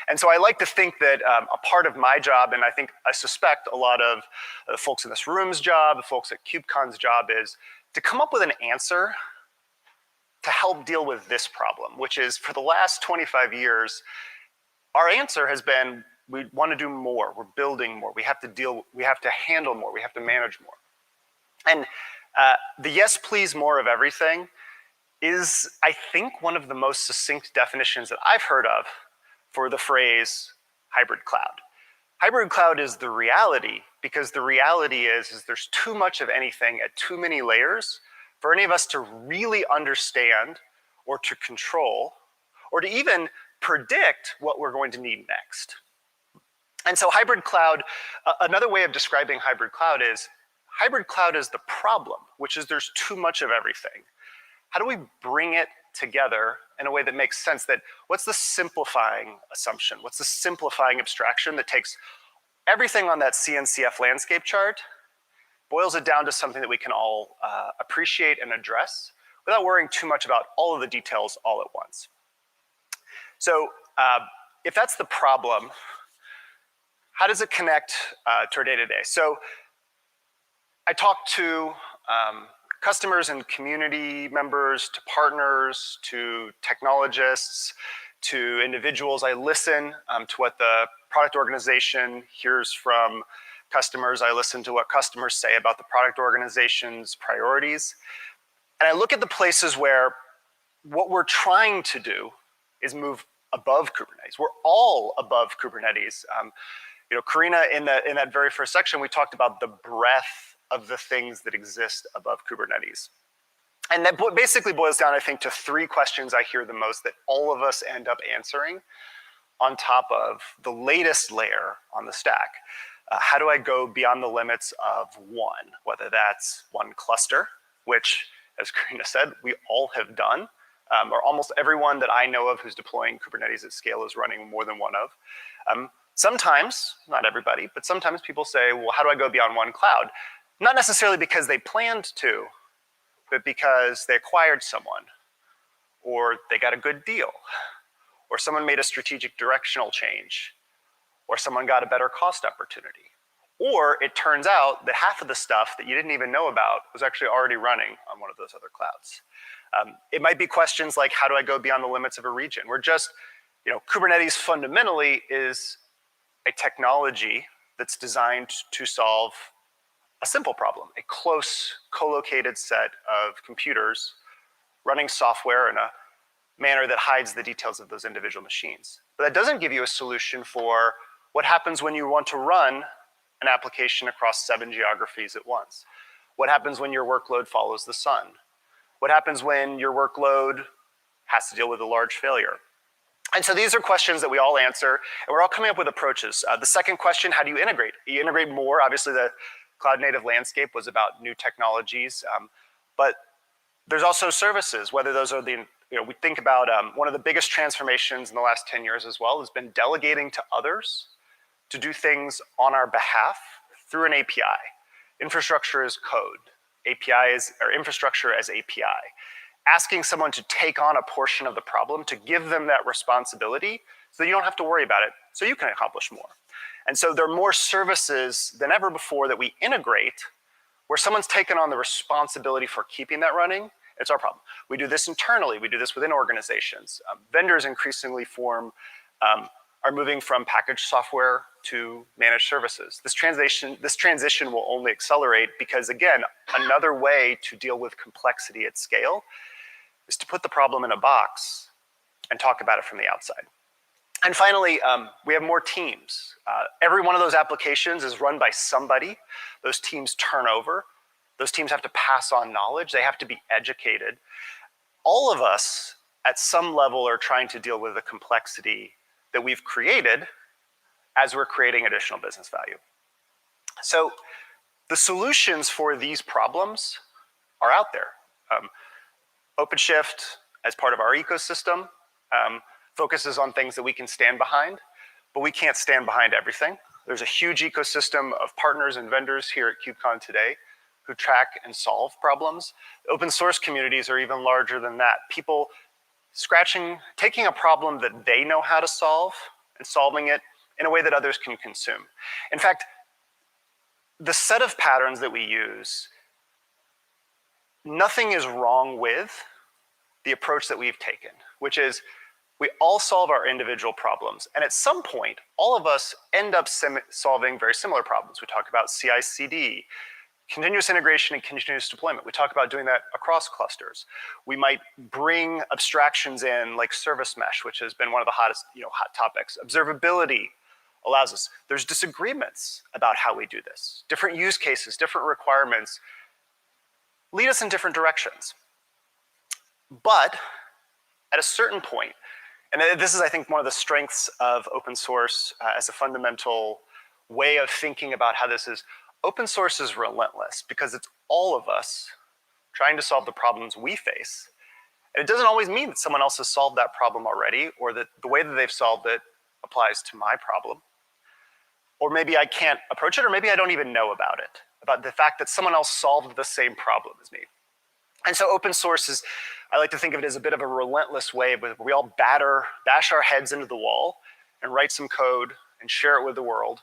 And so I like to think that a part of my job, and I suspect a lot of the folks in this room's job, the folks at KubeCon's job, is to come up with an answer to help deal with this problem, which is for the last 25 years, our answer has been we want to do more, we're building more, we have to handle more, we have to manage more. And the yes, please, more of everything is, I think, one of the most succinct definitions that I've heard of for the phrase hybrid cloud. Hybrid cloud is the reality, because the reality is there's too much of anything at too many layers for any of us to really understand or to control or to even predict what we're going to need next. And so hybrid cloud, another way of describing hybrid cloud is the problem, which is there's too much of everything. How do we bring it together in a way that makes sense? What's the simplifying assumption? What's the simplifying abstraction that takes everything on that Cncf landscape chart, boils it down to something that we can all appreciate and address without worrying too much about all of the details all at once? So if that's the problem, how does it connect to our day-to-day? So I talked to customers and community members, to partners, to technologists, to individuals. I listen to what the product organization hears from customers. I listen to what customers say about the product organization's priorities. And I look at the places where what we're trying to do is move above Kubernetes. We're all above Kubernetes. Karina, in that very first section, we talked about the breadth of the things that exist above Kubernetes. And that basically boils down, I think, to three questions I hear the most that all of us end up answering on top of the latest layer on the stack. How do I go beyond the limits of one, whether that's one cluster, which, as Karina said, we all have done, or almost everyone that I know of who's deploying Kubernetes at scale is running more than one of. Sometimes, not everybody, but sometimes people say, well, how do I go beyond one cloud? Not necessarily because they planned to, but because they acquired someone, or they got a good deal, or someone made a strategic directional change, or someone got a better cost opportunity. Or it turns out that half of the stuff that you didn't even know about was actually already running on one of those other clouds. It might be questions like, how do I go beyond the limits of a region? We're just, Kubernetes fundamentally is a technology that's designed to solve a simple problem, a close, co-located set of computers running software in a manner that hides the details of those individual machines. But that doesn't give you a solution for what happens when you want to run an application across 7 geographies at once. What happens when your workload follows the sun? What happens when your workload has to deal with a large failure? And so these are questions that we all answer, and we're all coming up with approaches. The second question, how do you integrate? You integrate more. Obviously, the cloud native landscape was about new technologies, but there's also services, whether those are we think about one of the biggest transformations in the last 10 years as well has been delegating to others to do things on our behalf through an API. Infrastructure as code, or infrastructure as API. Asking someone to take on a portion of the problem, to give them that responsibility so that you don't have to worry about it, so you can accomplish more. And so there are more services than ever before that we integrate where someone's taken on the responsibility for keeping that running. It's our problem. We do this internally. We do this within organizations. Vendors increasingly are moving from packaged software to managed services. This transition will only accelerate because, again, another way to deal with complexity at scale is to put the problem in a box and talk about it from the outside. And finally, we have more teams. Every one of those applications is run by somebody. Those teams turn over. Those teams have to pass on knowledge. They have to be educated. All of us at some level are trying to deal with the complexity that we've created as we're creating additional business value. So the solutions for these problems are out there. Openshift, as part of our ecosystem, focuses on things that we can stand behind, but we can't stand behind everything. There's a huge ecosystem of partners and vendors here at KubeCon today who track and solve problems. Open source communities are even larger than that. People taking a problem that they know how to solve and solving it in a way that others can consume. In fact, the set of patterns that we use, nothing is wrong with the approach that we've taken, which is we all solve our individual problems. And at some point, all of us end up solving very similar problems. We talk about CI/CD, continuous integration and continuous deployment. We talk about doing that across clusters. We might bring abstractions in like service mesh, which has been one of the hottest, hot topics. Observability allows us. There's disagreements about how we do this. Different use cases, different requirements lead us in different directions. But at a certain point, and this is, I think, one of the strengths of open source as a fundamental way of thinking about how this is, open source is relentless because it's all of us trying to solve the problems we face. And it doesn't always mean that someone else has solved that problem already or that the way that they've solved it applies to my problem. Or maybe I can't approach it, or maybe I don't even know about it, about the fact that someone else solved the same problem as me. And so open source is, I like to think of it as a bit of a relentless way where we all bash our heads into the wall and write some code and share it with the world.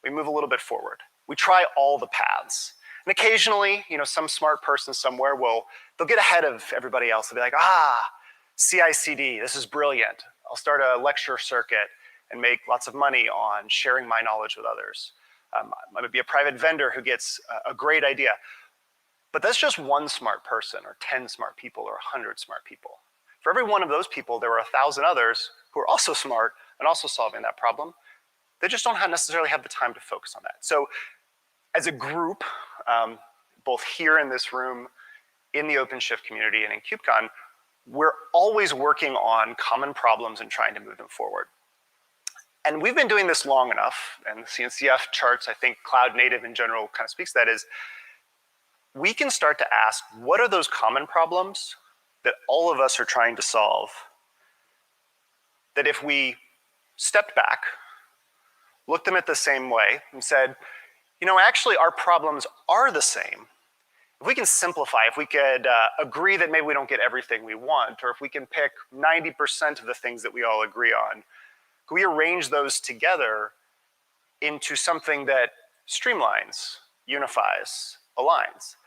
We move a little bit forward. We try all the paths. And occasionally, some smart person somewhere they'll get ahead of everybody else. They'll be like, CI/CD, this is brilliant. I'll start a lecture circuit and make lots of money on sharing my knowledge with others. I might be a private vendor who gets a great idea. But that's just one smart person, or 10 smart people, or 100 smart people. For every one of those people, there are 1,000 others who are also smart and also solving that problem. They just don't necessarily have the time to focus on that. So as a group, both here in this room, in the Openshift community, and in KubeCon, we're always working on common problems and trying to move them forward. And we've been doing this long enough, and the Cncf charts, I think cloud native in general kind of speaks to that, is we can start to ask, what are those common problems that all of us are trying to solve? That if we stepped back, looked them at the same way, and said, actually our problems are the same. If we can simplify, if we could agree that maybe we don't get everything we want, or if we can pick 90% of the things that we all agree on, can we arrange those together into something that streamlines, unifies, aligns?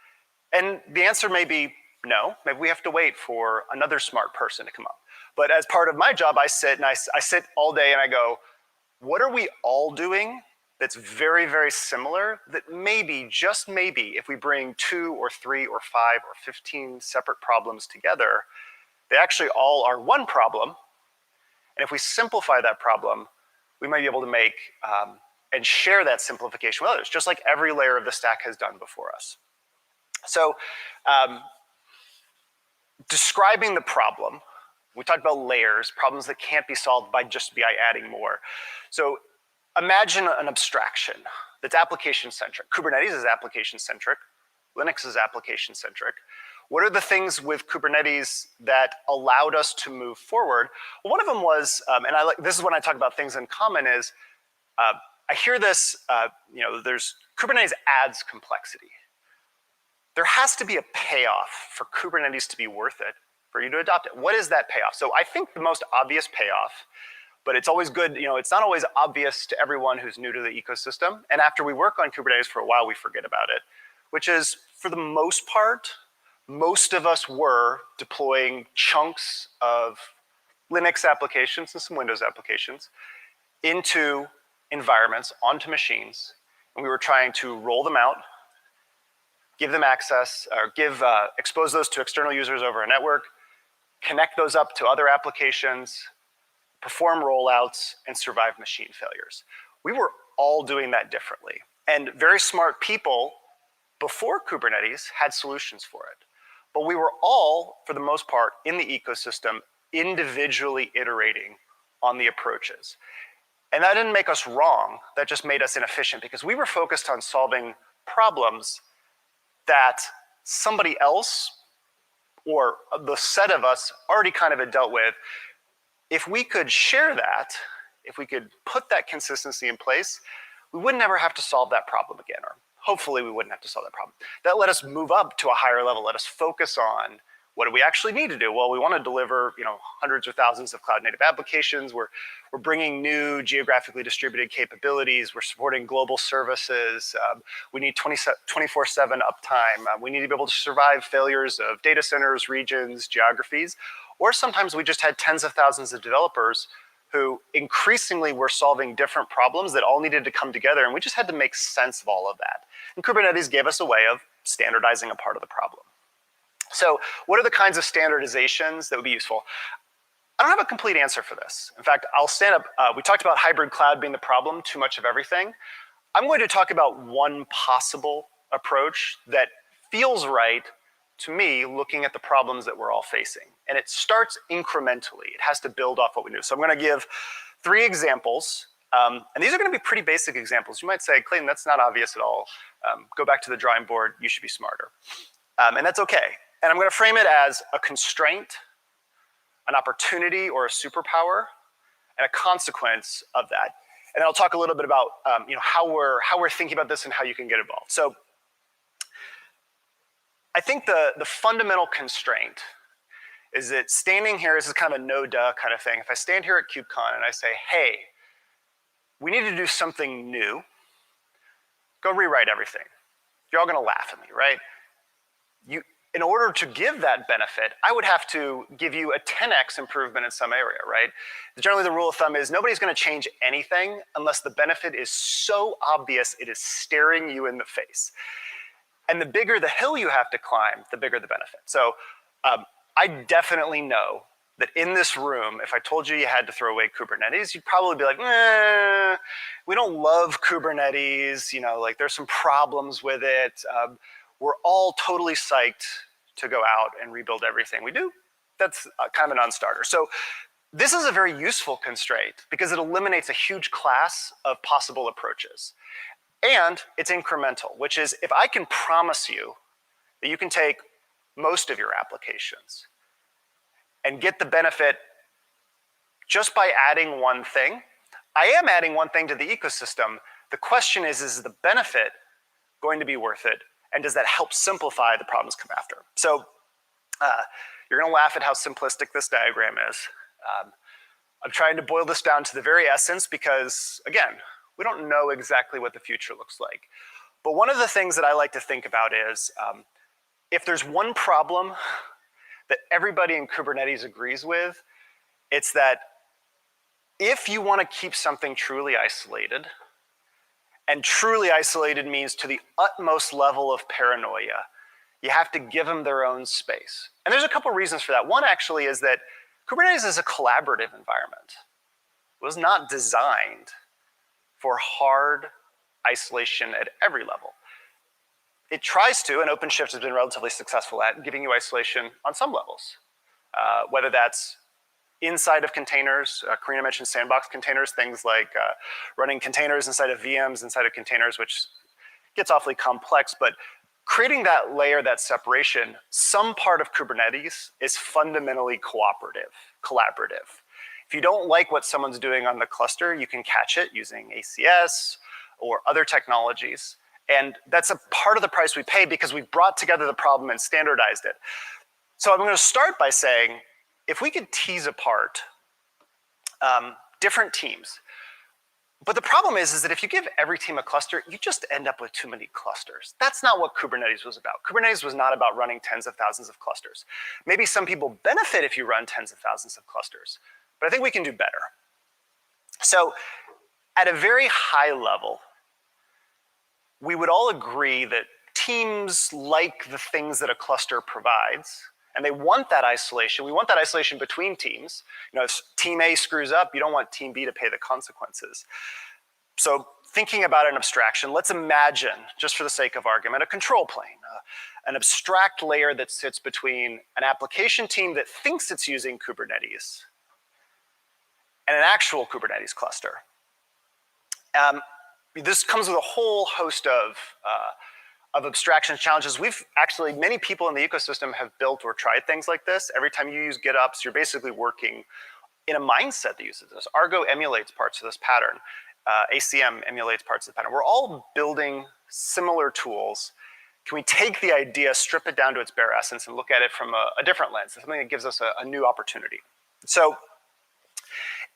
And the answer may be no. Maybe we have to wait for another smart person to come up. But as part of my job, I sit all day and I go, what are we all doing that's very, very similar that maybe, just maybe, if we bring 2 or 3 or 5 or 15 separate problems together, they actually all are one problem. And if we simplify that problem, we might be able to make and share that simplification with others, just like every layer of the stack has done before us. So describing the problem, we talked about layers, problems that can't be solved by adding more. So imagine an abstraction that's application-centric. Kubernetes is application-centric. Linux is application-centric. What are the things with Kubernetes that allowed us to move forward? Well, one of them was, this is when I talk about things in common, is I hear this, there's Kubernetes adds complexity. There has to be a payoff for Kubernetes to be worth it, for you to adopt it. What is that payoff? So I think the most obvious payoff, but it's always good, it's not always obvious to everyone who's new to the ecosystem. And after we work on Kubernetes for a while, we forget about it, which is, for the most part, most of us were deploying chunks of Linux applications and some Windows applications into environments, onto machines, and we were trying to roll them out, give them access, or expose those to external users over a network, connect those up to other applications, perform rollouts, and survive machine failures. We were all doing that differently. And very smart people before Kubernetes had solutions for it. But we were all, for the most part, in the ecosystem individually iterating on the approaches. And that didn't make us wrong, that just made us inefficient because we were focused on solving problems that somebody else or the set of us already kind of had dealt with. If we could share that, if we could put that consistency in place, we would never have to solve that problem again, or hopefully we wouldn't have to solve that problem. That let us move up to a higher level, let us focus on what do we actually need to do? Well, we want to deliver, hundreds or thousands of cloud native applications. We're bringing new geographically distributed capabilities. We're supporting global services. We need 24/7 uptime. We need to be able to survive failures of data centers, regions, geographies. Or sometimes we just had tens of thousands of developers who increasingly were solving different problems that all needed to come together, and we just had to make sense of all of that. And Kubernetes gave us a way of standardizing a part of the problem. So what are the kinds of standardizations that would be useful? I don't have a complete answer for this. In fact, I'll stand up. We talked about hybrid cloud being the problem, too much of everything. I'm going to talk about one possible approach that feels right to me looking at the problems that we're all facing. And it starts incrementally. It has to build off what we do. So I'm going to give 3 examples. And these are going to be pretty basic examples. You might say, Clayton, that's not obvious at all. Go back to the drawing board. You should be smarter. And that's okay. And I'm going to frame it as a constraint, an opportunity or a superpower, and a consequence of that. And then I'll talk a little bit about how we're thinking about this and how you can get involved. So I think the fundamental constraint is that standing here, this is kind of a no-duh kind of thing. If I stand here at KubeCon and I say, hey, we need to do something new, go rewrite everything. You're all going to laugh at me, right? In order to give that benefit, I would have to give you a 10x improvement in some area, right? Generally, the rule of thumb is nobody's going to change anything unless the benefit is so obvious it is staring you in the face. And the bigger the hill you have to climb, the bigger the benefit. So I definitely know that in this room, if I told you you had to throw away Kubernetes, you'd probably be like, we don't love Kubernetes, like there's some problems with it. We're all totally psyched to go out and rebuild everything we do. That's kind of a non-starter. So this is a very useful constraint because it eliminates a huge class of possible approaches. And it's incremental, which is if I can promise you that you can take most of your applications and get the benefit just by adding one thing, I am adding one thing to the ecosystem. The question is the benefit going to be worth it? And does that help simplify the problems come after? So you're going to laugh at how simplistic this diagram is. I'm trying to boil this down to the very essence because, again, we don't know exactly what the future looks like. But one of the things that I like to think about is if there's one problem that everybody in Kubernetes agrees with, it's that if you want to keep something truly isolated, and truly isolated means to the utmost level of paranoia, you have to give them their own space. And there's a couple reasons for that. One actually is that Kubernetes is a collaborative environment. It was not designed for hard isolation at every level. It tries to, and Openshift has been relatively successful at giving you isolation on some levels, whether that's inside of containers. Karina mentioned Sandbox containers, things like running containers inside of VMs, inside of containers, which gets awfully complex, but creating that layer, that separation, some part of Kubernetes is fundamentally collaborative. If you don't like what someone's doing on the cluster, you can catch it using ACS or other technologies. And that's a part of the price we pay because we've brought together the problem and standardized it. So I'm going to start by saying, if we could tease apart different teams, but the problem is that if you give every team a cluster, you just end up with too many clusters. That's not what Kubernetes was about. Kubernetes was not about running tens of thousands of clusters. Maybe some people benefit if you run tens of thousands of clusters, but I think we can do better. So at a very high level, we would all agree that teams like the things that a cluster provides, and they want that isolation. We want that isolation between teams. If team A screws up, you don't want team B to pay the consequences. So thinking about an abstraction, let's imagine, just for the sake of argument, a control plane, an abstract layer that sits between an application team that thinks it's using Kubernetes and an actual Kubernetes cluster. This comes with a whole host of abstraction challenges. Many people in the ecosystem have built or tried things like this. Every time you use GitOps, you're basically working in a mindset that uses this. Argo emulates parts of this pattern. ACM emulates parts of the pattern. We're all building similar tools. Can we take the idea, strip it down to its bare essence, and look at it from a different lens, something that gives us a new opportunity? So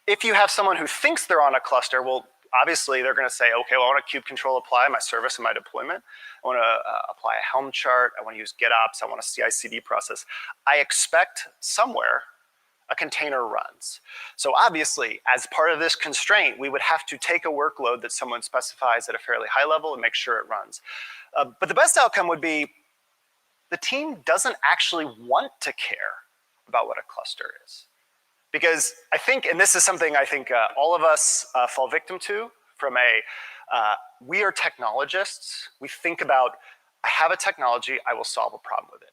if you have someone who thinks they're on a cluster, well, obviously they're going to say, okay, well, I want a kube control apply my service and my deployment. I want to apply a Helm chart. I want to use GitOps. I want a CI/CD process. I expect somewhere a container runs. So obviously, as part of this constraint, we would have to take a workload that someone specifies at a fairly high level and make sure it runs. But the best outcome would be the team doesn't actually want to care about what a cluster is. Because I think, and this is something I think all of us fall victim to from we are technologists. We think about, I have a technology, I will solve a problem with it.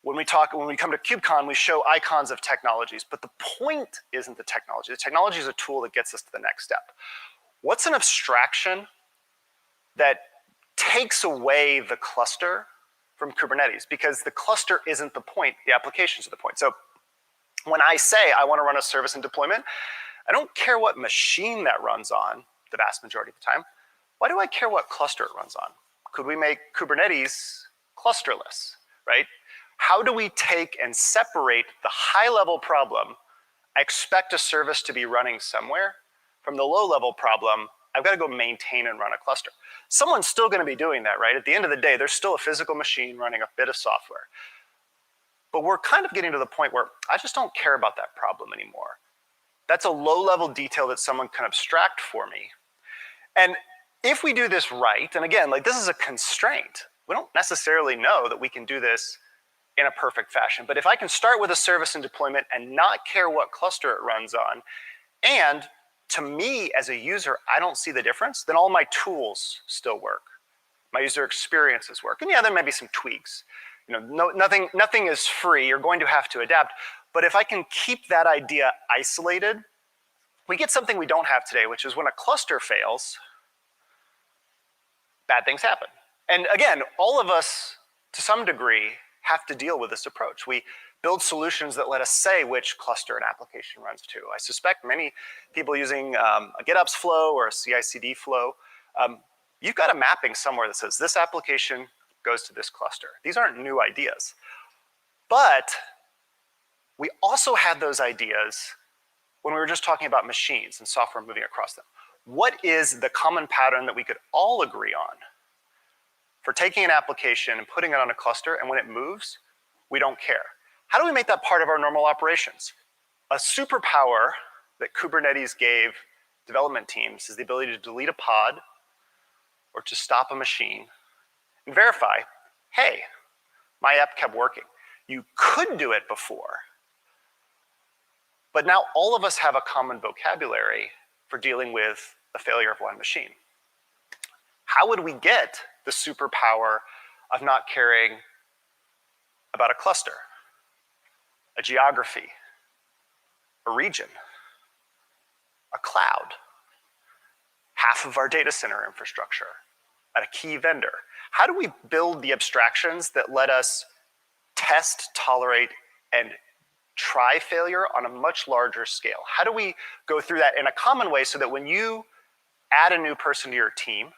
When we come to KubeCon, we show icons of technologies, but the point isn't the technology. The technology is a tool that gets us to the next step. What's an abstraction that takes away the cluster from Kubernetes? Because the cluster isn't the point, the applications are the point. So when I say I want to run a service in deployment, I don't care what machine that runs on the vast majority of the time. Why do I care what cluster it runs on? Could we make Kubernetes clusterless, right? How do we take and separate the high-level problem, I expect a service to be running somewhere, from the low-level problem, I've got to go maintain and run a cluster. Someone's still going to be doing that, right? At the end of the day, there's still a physical machine running a bit of software. But we're kind of getting to the point where I just don't care about that problem anymore. That's a low-level detail that someone can abstract for me. And if we do this right, and again, like this is a constraint, we don't necessarily know that we can do this in a perfect fashion. But if I can start with a service in deployment and not care what cluster it runs on, and to me as a user, I don't see the difference, then all my tools still work. My user experiences work. And yeah, there may be some tweaks. You know, nothing is free. You're going to have to adapt. But if I can keep that idea isolated, we get something we don't have today, which is when a cluster fails, bad things happen. And again, all of us, to some degree, have to deal with this approach. We build solutions that let us say which cluster an application runs to. I suspect many people using a GitOps flow or a CI/CD flow, you've got a mapping somewhere that says this application goes to this cluster. These aren't new ideas. But we also had those ideas when we were just talking about machines and software moving across them. What is the common pattern that we could all agree on for taking an application and putting it on a cluster, and when it moves, we don't care? How do we make that part of our normal operations? A superpower that Kubernetes gave development teams is the ability to delete a pod or to stop a machine and verify, hey, my app kept working. You could do it before, but now all of us have a common vocabulary for dealing with the failure of one machine. How would we get the superpower of not caring about a cluster, a geography, a region, a cloud, half of our data center infrastructure, at a key vendor? How do we build the abstractions that let us test, tolerate, and try failure on a much larger scale? How do we go through that in a common way so that when you add a new person to your team,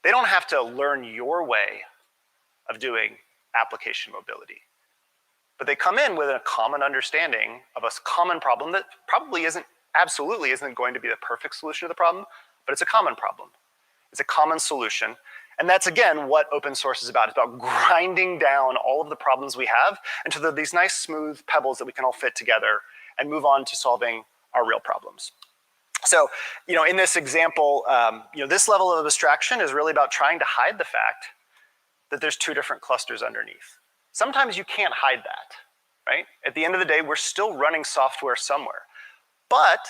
they don't have to learn your way of doing application mobility, but they come in with a common understanding of a common problem that probably absolutely isn't going to be the perfect solution to the problem, but it's a common problem. It's a common solution. And that's, again, what open source is about. It's about grinding down all of the problems we have into these nice, smooth pebbles that we can all fit together and move on to solving our real problems. So, in this example, this level of abstraction is really about trying to hide the fact that there's two different clusters underneath. Sometimes you can't hide that, right? At the end of the day, we're still running software somewhere. But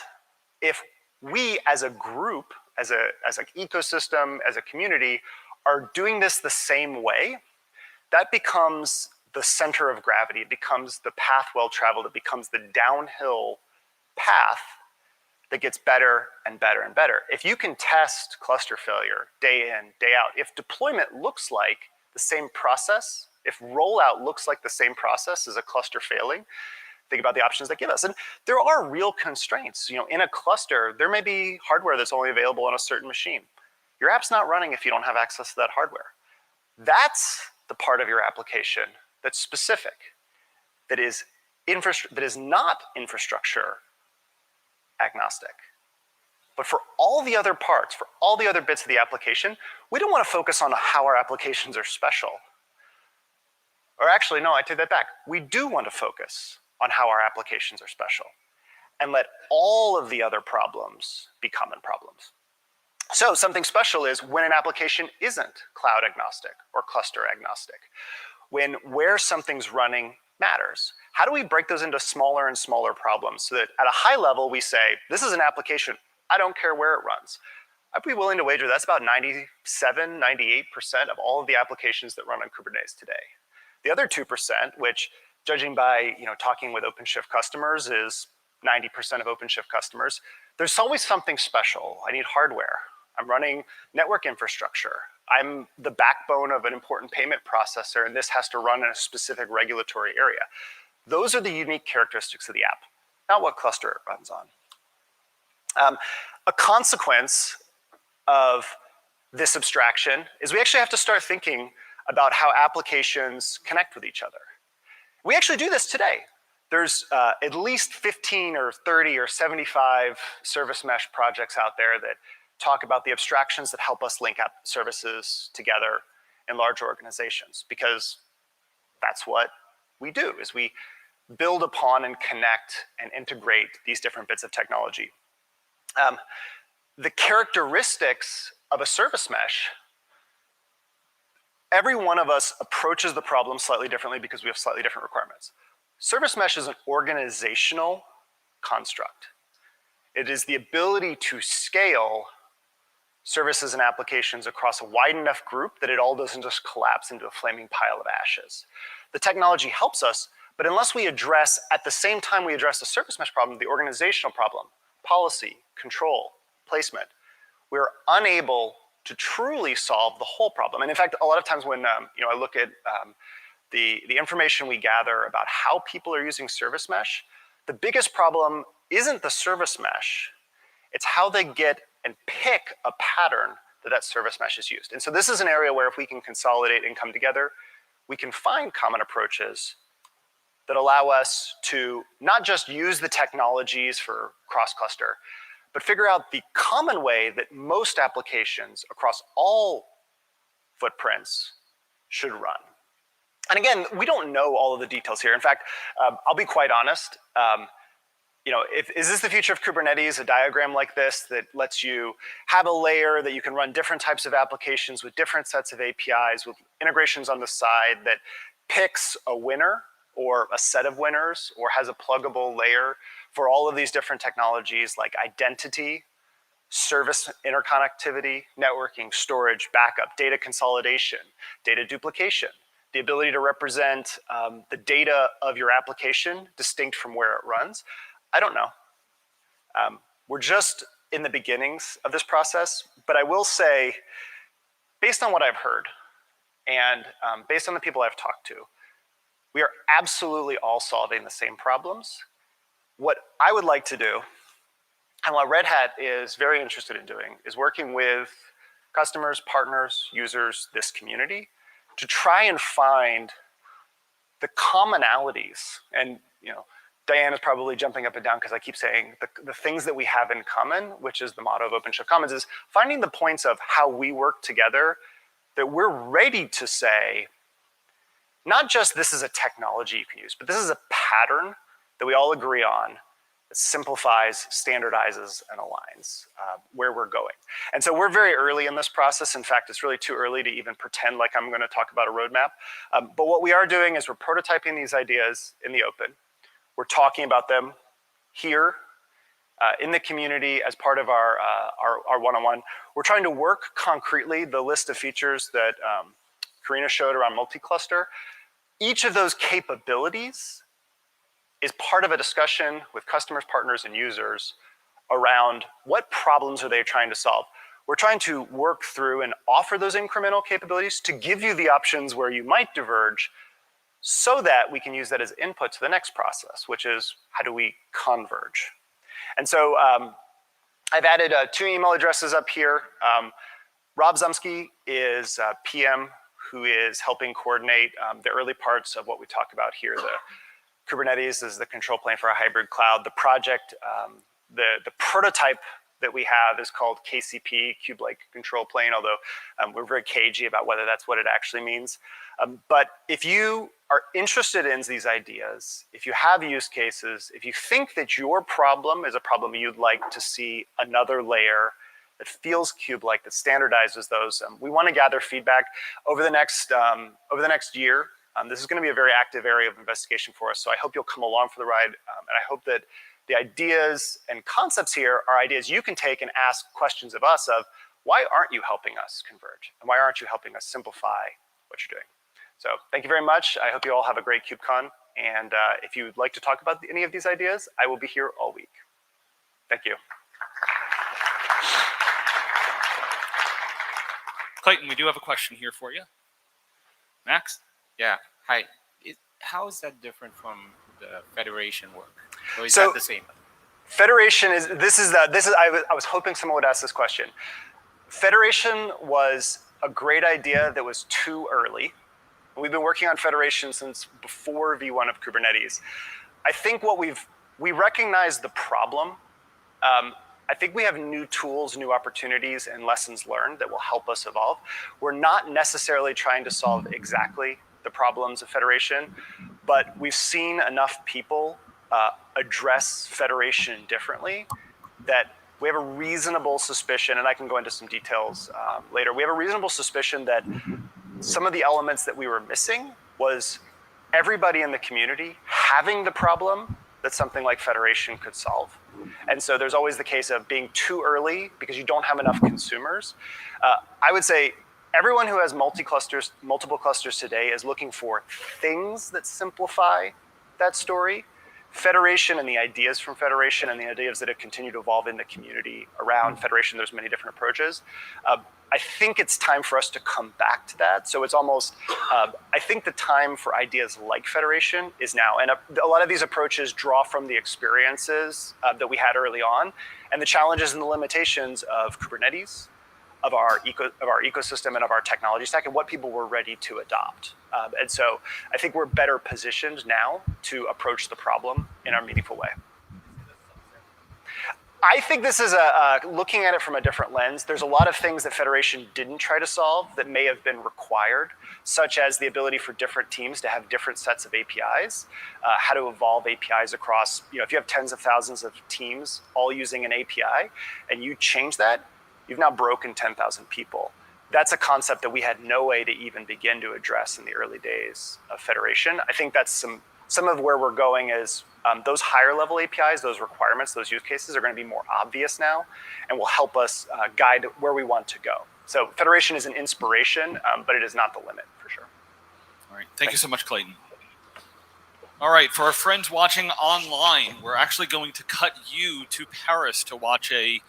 if we as a group, as an ecosystem, as a community, are doing this the same way, that becomes the center of gravity. It becomes the path well traveled. It becomes the downhill path that gets better and better and better. If you can test cluster failure day in, day out, if deployment looks like the same process, if rollout looks like the same process as a cluster failing, think about the options that give us. And there are real constraints. In a cluster, there may be hardware that's only available on a certain machine. Your app's not running if you don't have access to that hardware. That's the part of your application that's specific, that is not infrastructure agnostic. But for all the other parts, for all the other bits of the application, we don't want to focus on how our applications are special. Or actually, no, I take that back. We do want to focus on how our applications are special and let all of the other problems be common problems. So something special is when an application isn't cloud agnostic or cluster agnostic, when where something's running matters. How do we break those into smaller and smaller problems so that at a high level we say, this is an application, I don't care where it runs. I'd be willing to wager that's about 97, 98% of all of the applications that run on Kubernetes today. The other 2%, which judging by talking with Openshift customers is 90% of Openshift customers, there's always something special. I need hardware. I'm running network infrastructure. I'm the backbone of an important payment processor, and this has to run in a specific regulatory area. Those are the unique characteristics of the app, not what cluster it runs on. A consequence of this abstraction is we actually have to start thinking about how applications connect with each other. We actually do this today. There's at least 15 or 30 or 75 service mesh projects out there that talk about the abstractions that help us link up services together in large organizations, because that's what we do, is we build upon and connect and integrate these different bits of technology. The characteristics of a service mesh, every one of us approaches the problem slightly differently because we have slightly different requirements. Service mesh is an organizational construct. It is the ability to scale services and applications across a wide enough group that it all doesn't just collapse into a flaming pile of ashes. The technology helps us, but unless we address, at the same time we address the service mesh problem, the organizational problem, policy, control, placement, we're unable to truly solve the whole problem. And in fact, a lot of times when I look at the information we gather about how people are using service mesh, the biggest problem isn't the service mesh, it's how they get and pick a pattern that service mesh is used. And so this is an area where if we can consolidate and come together, we can find common approaches that allow us to not just use the technologies for cross-cluster, but figure out the common way that most applications across all footprints should run. And again, we don't know all of the details here. In fact, I'll be quite honest. Is this the future of Kubernetes, a diagram like this that lets you have a layer that you can run different types of applications with different sets of APIs, with integrations on the side that picks a winner or a set of winners, or has a pluggable layer for all of these different technologies like identity, service interconnectivity, networking, storage, backup, data consolidation, data duplication, the ability to represent the data of your application distinct from where it runs? I don't know. We're just in the beginnings of this process, but I will say, based on what I've heard and based on the people I've talked to, we are absolutely all solving the same problems. What I would like to do, and what Red Hat is very interested in doing, is working with customers, partners, users, this community, to try and find the commonalities. And Diane is probably jumping up and down because I keep saying the things that we have in common, which is the motto of Openshift Commons, is finding the points of how we work together that we're ready to say, not just this is a technology you can use, but this is a pattern that we all agree on that simplifies, standardizes, and aligns where we're going. And so we're very early in this process. In fact, it's really too early to even pretend like I'm going to talk about a roadmap. But what we are doing is we're prototyping these ideas in the open. We're talking about them here in the community as part of our one-on-one. We're trying to work concretely the list of features that Karina showed around multi-cluster. Each of those capabilities is part of a discussion with customers, partners, and users around what problems are they trying to solve. We're trying to work through and offer those incremental capabilities to give you the options where you might diverge so that we can use that as input to the next process, which is how do we converge? And so I've added 2 email addresses up here. Rob Zumsky is PM who is helping coordinate the early parts of what we talk about here. The Kubernetes is the control plane for a hybrid cloud. The project, the prototype that we have is called KCP, Kube-like Control Plane, although we're very cagey about whether that's what it actually means. But if you are interested in these ideas, if you have use cases, if you think that your problem is a problem you'd like to see another layer that feels Kube-like, that standardizes those, we want to gather feedback over the next year. This is going to be a very active area of investigation for us, so I hope you'll come along for the ride, and I hope that the ideas and concepts here are ideas you can take and ask questions of us of, why aren't you helping us converge? And why aren't you helping us simplify what you're doing? So thank you very much. I hope you all have a great KubeCon. And if you'd like to talk about any of these ideas, I will be here all week. Thank you. Clayton, we do have a question here for you. Max? Yeah, hi. How is that different from the federation work? Or is So- that the same? Federation is, I was hoping someone would ask this question. Federation was a great idea that was too early. We've been working on federation since before V1 of Kubernetes. I think we recognize the problem. I think we have new tools, new opportunities, and lessons learned that will help us evolve. We're not necessarily trying to solve exactly the problems of federation, but we've seen enough people address federation differently that we have a reasonable suspicion, and I can go into some details later. We have a reasonable suspicion that some of the elements that we were missing was everybody in the community having the problem that something like federation could solve. And so there's always the case of being too early because you don't have enough consumers. I would say everyone who has multiple clusters today is looking for things that simplify that story. Federation and the ideas from federation and the ideas that have continued to evolve in the community around federation, there's many different approaches. I think it's time for us to come back to that. So it's almost, I think the time for ideas like federation is now. And a lot of these approaches draw from the experiences that we had early on and the challenges and the limitations of Kubernetes, of our ecosystem and of our technology stack and what people were ready to adopt. And so I think we're better positioned now to approach the problem in a meaningful way. I think this is looking at it from a different lens. There's a lot of things that Federation didn't try to solve that may have been required, such as the ability for different teams to have different sets of APIs, how to evolve APIs across, if you have tens of thousands of teams all using an API and you change that, you've now broken 10,000 people. That's a concept that we had no way to even begin to address in the early days of Federation. I think that's some of where we're going is those higher level APIs, those requirements, those use cases are going to be more obvious now and will help us guide where we want to go. So Federation is an inspiration, but it is not the limit for sure. All right, thank you so much, Clayton. All right, for our friends watching online, we're actually going to cut you to Paris to watch a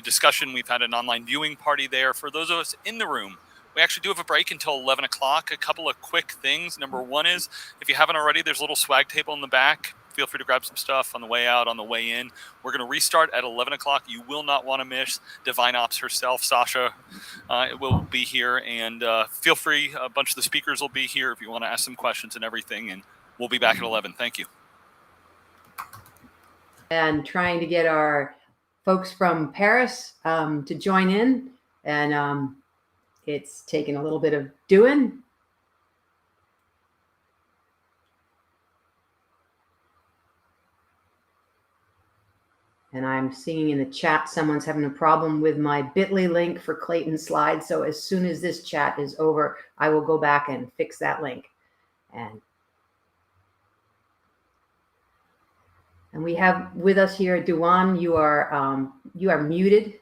discussion. We've had an online viewing party there. For those of us in the room, we actually do have a break until 11 o'clock. A couple of quick things. Number one is, if you haven't already, there's a little swag table in the back. Feel free to grab some stuff on the way out, on the way in. We're going to restart at 11 o'clock. You will not want to miss Divine Ops herself, Sasha, will be here. And feel free, a bunch of the speakers will be here if you want to ask some questions and everything. And we'll be back at 11. Thank you. And trying to get our folks from Paris to join in. And it's taken a little bit of doing. And I'm seeing in the chat, someone's having a problem with my bit.ly link for Clayton's slides. So as soon as this chat is over, I will go back and fix that link. And And we have with us here, Duan, you are muted.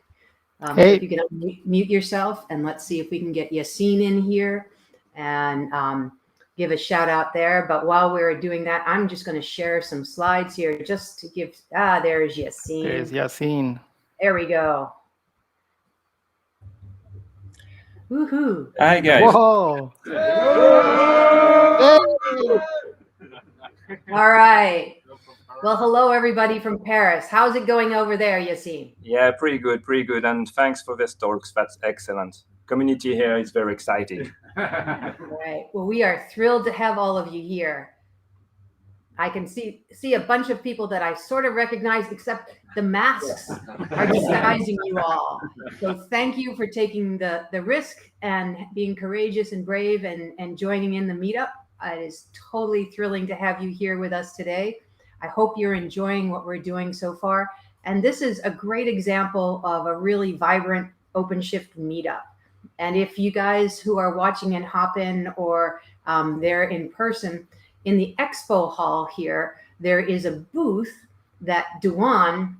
So Hey. if you can mute yourself, and let's see if we can get Yassine in here and give a shout out there. But while we're doing that, I'm just going to share some slides here just to give, there's Yassine. There's Yassine. There we go. Woohoo. Hi, guys. Whoa. All right. Well, hello, everybody from Paris. How's it going over there, Yassine? Yeah, pretty good, pretty good. And thanks for this talks. That's excellent. Community here is very exciting. All right. Well, we are thrilled to have all of you here. I can see a bunch of people that I sort of recognize, except the masks are disguising you all. So thank you for taking the risk and being courageous and brave and joining in the meetup. It is totally thrilling to have you here with us today. I hope you're enjoying what we're doing so far. And this is a great example of a really vibrant OpenShift meetup. And if you guys who are watching in Hopin or there in person, in the expo hall here, there is a booth that Duan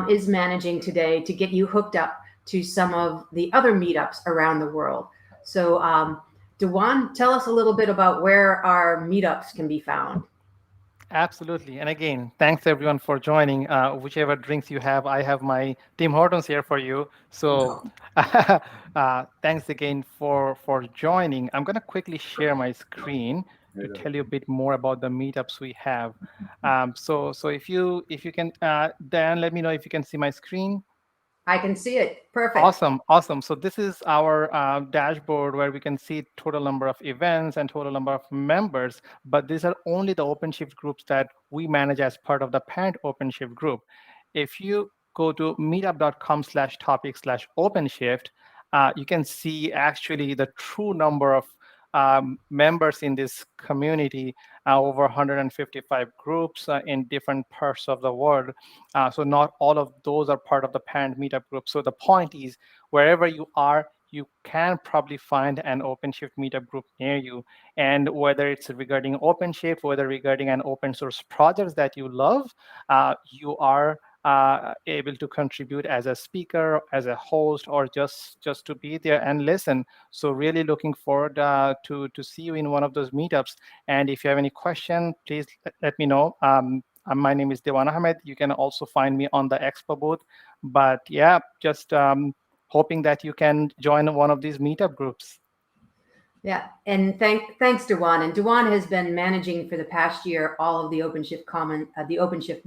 is managing today to get you hooked up to some of the other meetups around the world. So Duan, tell us a little bit about where our meetups can be found. Absolutely. And again, thanks everyone for joining. Whichever drinks you have, I have my Tim Hortons here for you. So thanks again for joining. I'm going to quickly share my screen to tell you a bit more about the meetups we have. So if you can, Dan, let me know if you can see my screen. I can see it. Perfect. Awesome. So this is our dashboard where we can see total number of events and total number of members, but these are only the OpenShift groups that we manage as part of the parent OpenShift group. If you go to meetup.com/topic/OpenShift, you can see actually the true number of members in this community, over 155 groups in different parts of the world. So not all of those are part of the parent meetup group. So the point is, wherever you are, you can probably find an OpenShift meetup group near you. And whether it's regarding OpenShift, whether regarding an open source projects that you love, you are able to contribute as a speaker, as a host, or just to be there and listen. So really looking forward to see you in one of those meetups. And if you have any question, please let me know. My name is Dewan Ahmed. You can also find me on the Expo booth. But yeah, just hoping that you can join one of these meetup groups. Yeah, and thanks, Dewan. And Dewan has been managing for the past year all of the OpenShift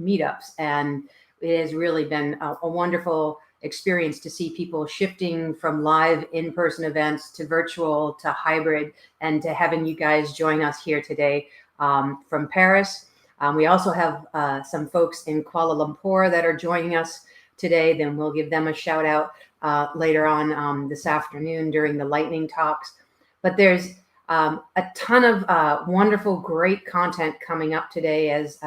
meetups, and it has really been a wonderful experience to see people shifting from live in-person events to virtual to hybrid, and to having you guys join us here today from Paris. We also have some folks in Kuala Lumpur that are joining us today. Then we'll give them a shout out later on this afternoon during the lightning talks. But there's a ton of wonderful, great content coming up today as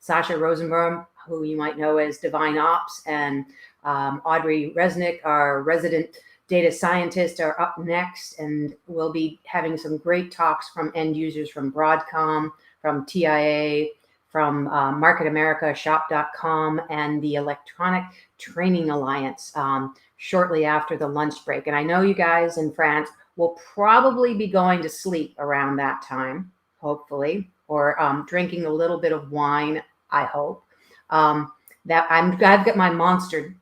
Sasha Rosenbaum, who you might know as Divine Ops, and Audrey Resnick, our resident data scientist, are up next. And we'll be having some great talks from end users from Broadcom, from TIA, from Market America, Shop.com, and the Electronic Training Alliance shortly after the lunch break. And I know you guys in France will probably be going to sleep around that time, hopefully, or drinking a little bit of wine, I hope. I've got my Monster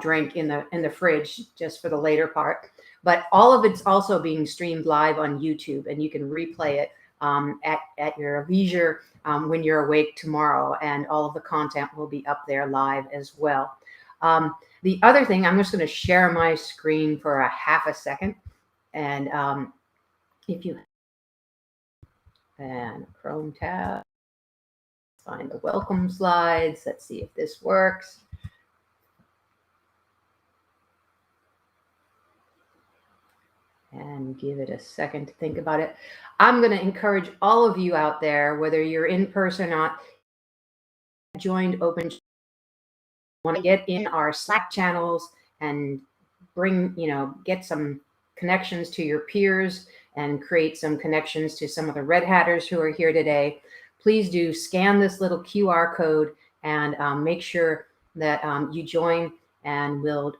drink in the fridge just for the later part. But all of it's also being streamed live on YouTube, and you can replay it at your leisure when you're awake tomorrow, and all of the content will be up there live as well. The other thing, I'm just going to share my screen for a half a second, and if you and Chrome tab, find the welcome slides. Let's see if this works. And give it a second to think about it. I'm going to encourage all of you out there, whether you're in person or not, joined OpenShift, want to get in our Slack channels and get some connections to your peers and create some connections to some of the Red Hatters who are here today. please do scan this little QR code and make sure that you join, and we'll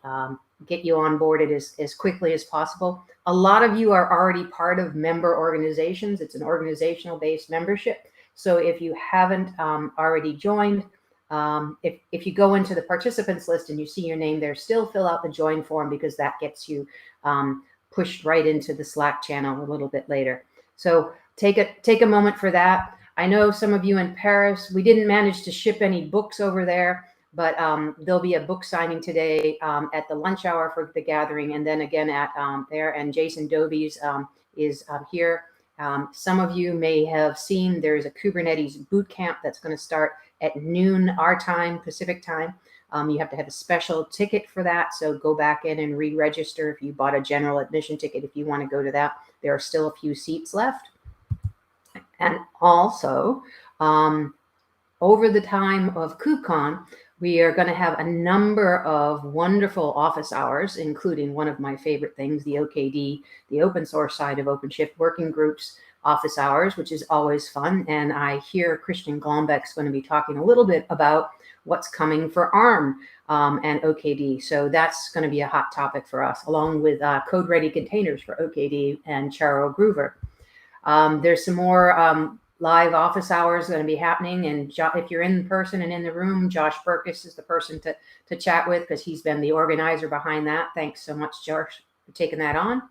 get you onboarded as quickly as possible. A lot of you are already part of member organizations. It's an organizational-based membership. So if you haven't already joined, if you go into the participants list and you see your name there, still fill out the join form, because that gets you pushed right into the Slack channel a little bit later. So take a moment for that. I know some of you in Paris, we didn't manage to ship any books over there, but there'll be a book signing today at the lunch hour for the gathering, and then again at there. And Jason Dobies is here. Some of you may have seen there's a Kubernetes boot camp that's going to start at noon our time, Pacific time. You have to have a special ticket for that, so go back in and re-register if you bought a general admission ticket. If you want to go to that, there are still a few seats left. And also, over the time of KubeCon, we are going to have a number of wonderful office hours, including one of my favorite things, the OKD, the open source side of OpenShift working groups office hours, which is always fun. And I hear Christian Glombeck's going to be talking a little bit about what's coming for ARM and OKD. So that's going to be a hot topic for us, along with code-ready containers for OKD and Charo Groover. There's some more live office hours going to be happening. And if you're in person and in the room, Josh Burkus is the person to chat with, because he's been the organizer behind that. Thanks so much, Josh, for taking that on.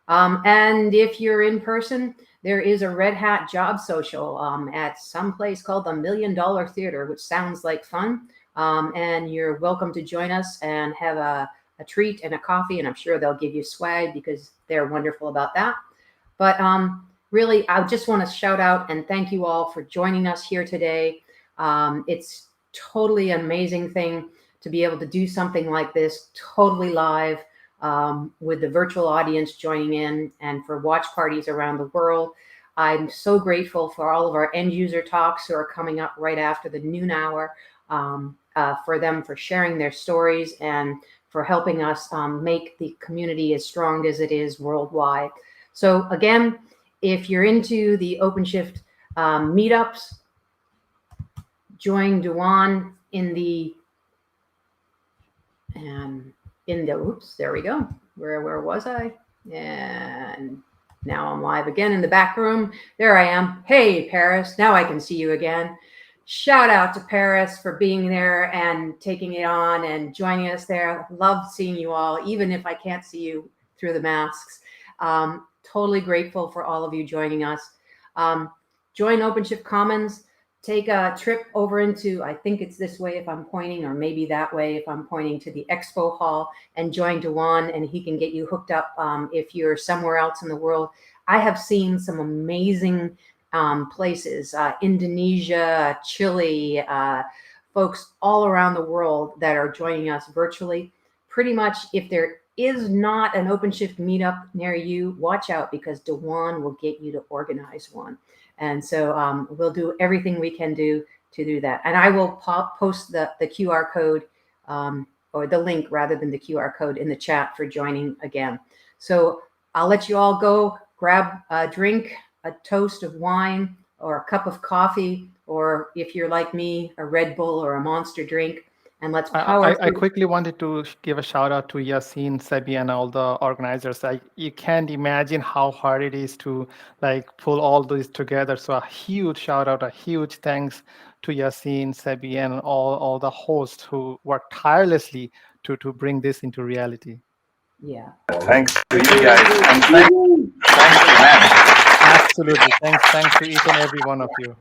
And if you're in person, there is a Red Hat job social at some place called the $1 Million Theater, which sounds like fun. And you're welcome to join us and have a treat and a coffee. And I'm sure they'll give you swag, because they're wonderful about that. But really, I just want to shout out and thank you all for joining us here today. It's totally an amazing thing to be able to do something like this totally live with the virtual audience joining in, and for watch parties around the world. I'm so grateful for all of our end user talks who are coming up right after the noon hour, for them for sharing their stories and for helping us make the community as strong as it is worldwide. So again, if you're into the OpenShift meetups, join Duan in the oops, there we go. Where was I? And now I'm live again in the back room. There I am. Hey, Paris. Now I can see you again. Shout out to Paris for being there and taking it on and joining us there. Love seeing you all, even if I can't see you through the masks. Totally grateful for all of you joining us. Join OpenShift Commons. Take a trip over into, I think it's this way if I'm pointing, or maybe that way if I'm pointing, to the expo hall, and join Dewan, and he can get you hooked up if you're somewhere else in the world. I have seen some amazing places, Indonesia, Chile, folks all around the world that are joining us virtually. Pretty much, if there is not an OpenShift meetup near you, watch out, because Dewan will get you to organize one. And so we'll do everything we can do to do that. And I will post the QR code, or the link rather than the QR code, in the chat for joining again. So I'll let you all go grab a drink, a toast of wine, or a cup of coffee, or if you're like me, a Red Bull or a Monster drink. And let's power I quickly wanted to give a shout out to Yassine, Sebi, and all the organizers. You can't imagine how hard it is to pull all this together. So a huge shout out, a huge thanks to Yassine, Sebi, and all the hosts who worked tirelessly to bring this into reality. Yeah. Thanks to you guys. And thanks to Matt. Absolutely. Thanks to each and every one of you.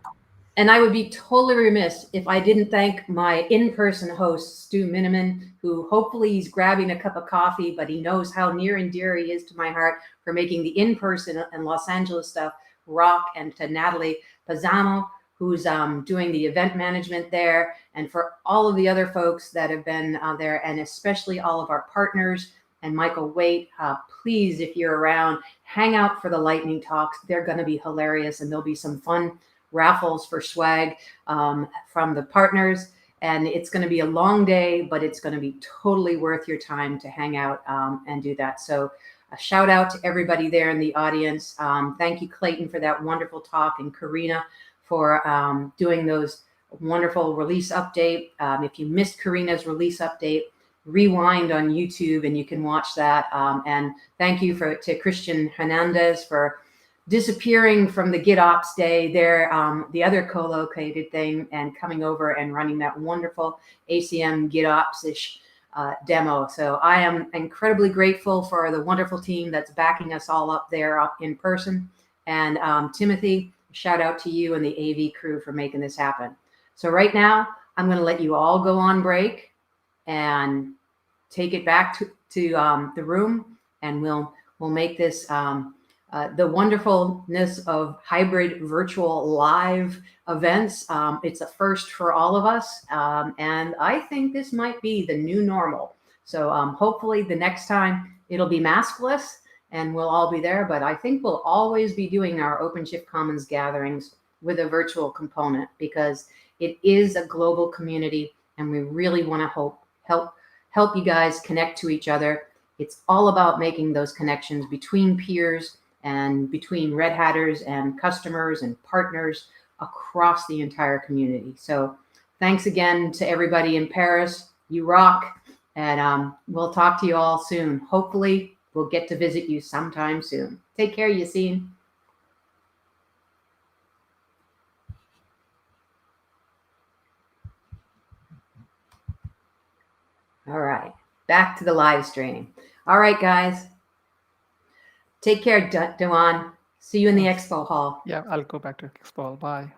And I would be totally remiss if I didn't thank my in-person host, Stu Miniman, who hopefully he's grabbing a cup of coffee, but he knows how near and dear he is to my heart for making the in-person and Los Angeles stuff rock, and to Natalie Pazano, who's doing the event management there, and for all of the other folks that have been there, and especially all of our partners, and Michael Waite. Please, if you're around, hang out for the lightning talks. They're going to be hilarious, and there'll be some fun raffles for swag from the partners, and it's going to be a long day, but it's going to be totally worth your time to hang out and do that. So a shout out to everybody there in the audience. Thank you, Clayton, for that wonderful talk, and Karina for doing those wonderful release update. If you missed Karina's release update, rewind on YouTube and you can watch that. And thank you to Christian Hernandez for disappearing from the GitOps day there, the other co-located thing, and coming over and running that wonderful ACM GitOps-ish demo. So I am incredibly grateful for the wonderful team that's backing us all up there in person. And Timothy, shout out to you and the AV crew for making this happen. So right now, I'm going to let you all go on break and take it back to the room, and we'll make this the wonderfulness of hybrid virtual live events. It's a first for all of us, and I think this might be the new normal. So hopefully the next time it'll be maskless and we'll all be there, but I think we'll always be doing our OpenShift Commons gatherings with a virtual component, because it is a global community and we really want to help you guys connect to each other. It's all about making those connections between peers and between Red Hatters and customers and partners across the entire community. So thanks again to everybody in Paris. You rock. And we'll talk to you all soon. Hopefully we'll get to visit you sometime soon. Take care, Yassine. All right, back to the live stream. All right, guys. Take care, Dewan. See you in the expo hall. Yeah, I'll go back to expo hall. Bye.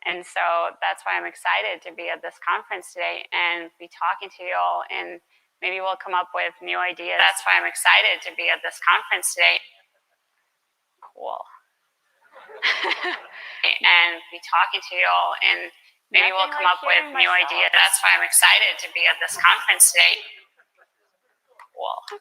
And so that's why I'm excited to be at this conference today and be talking to you all, and maybe we'll come up with new ideas. That's why I'm excited to be at this conference today. Cool. And be talking to you all, and maybe we'll come up with new ideas. That's why I'm excited to be at this conference today. Cool.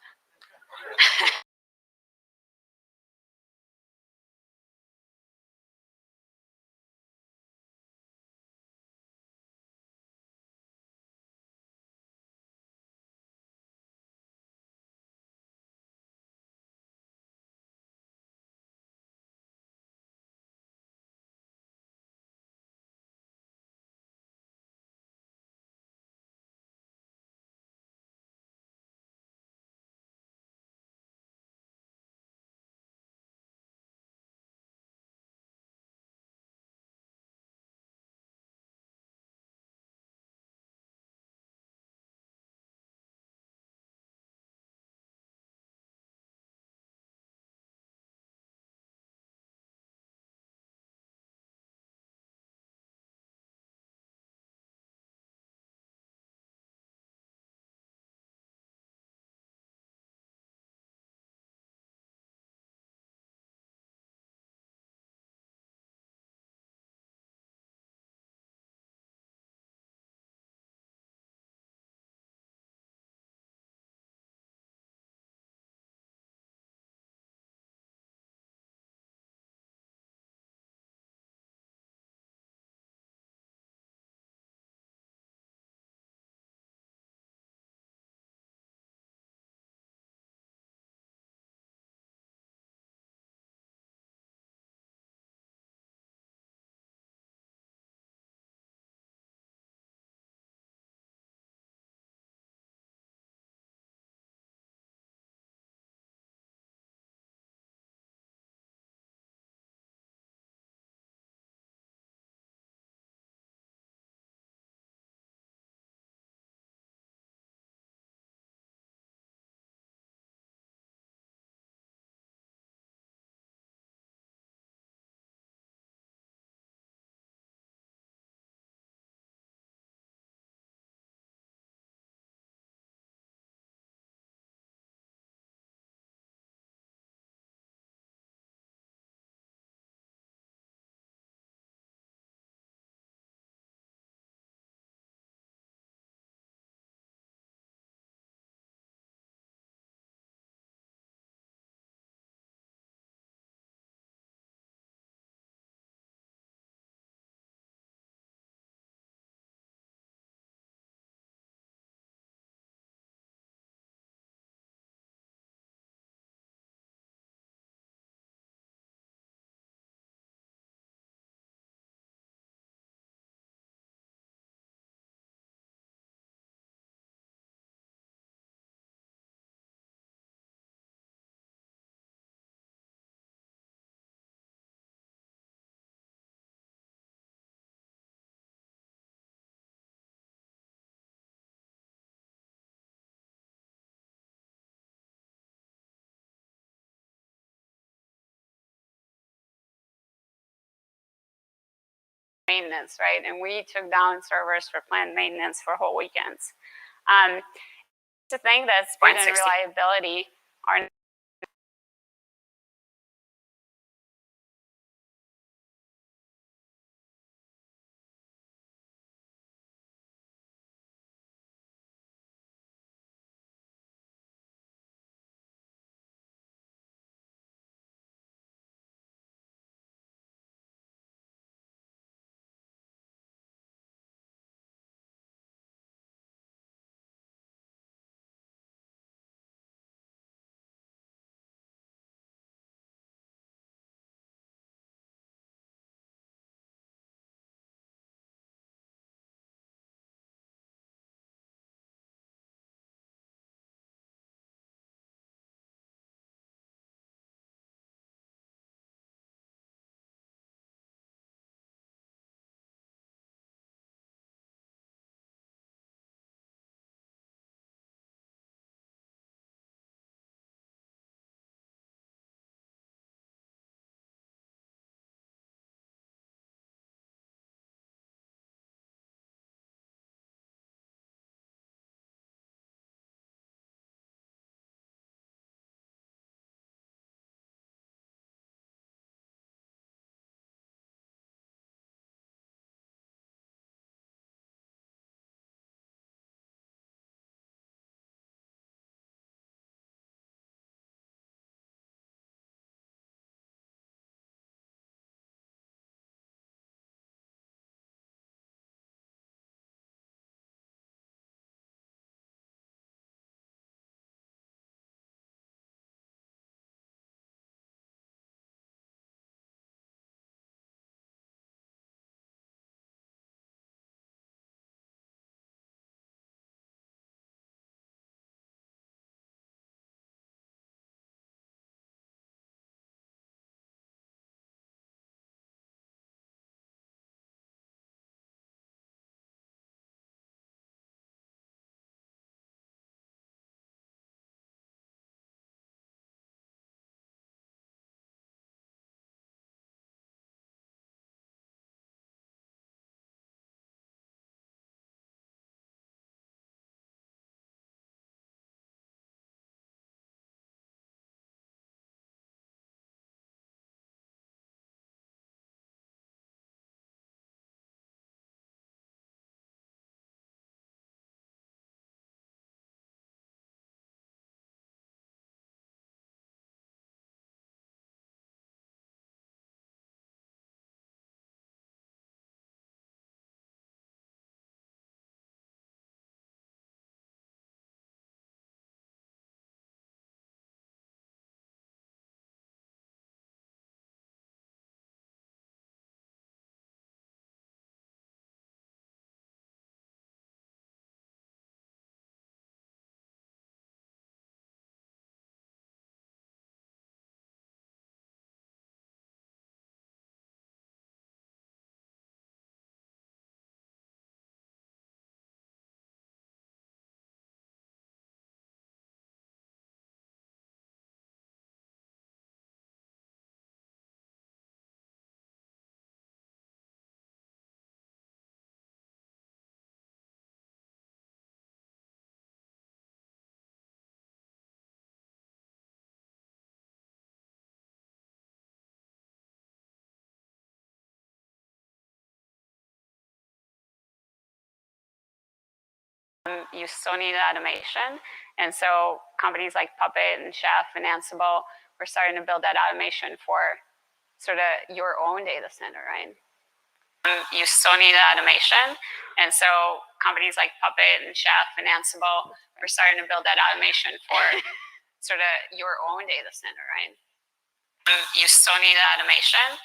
Maintenance, right? And we took down servers for planned maintenance for whole weekends. To think that speed and reliability are You still need automation. And so companies like Puppet and Chef and Ansible, we're starting to build that automation for sort of your own data center, right? You still need automation. And so companies like Puppet and Chef and Ansible, we're starting to build that automation for sort of your own data center, right? You still need automation.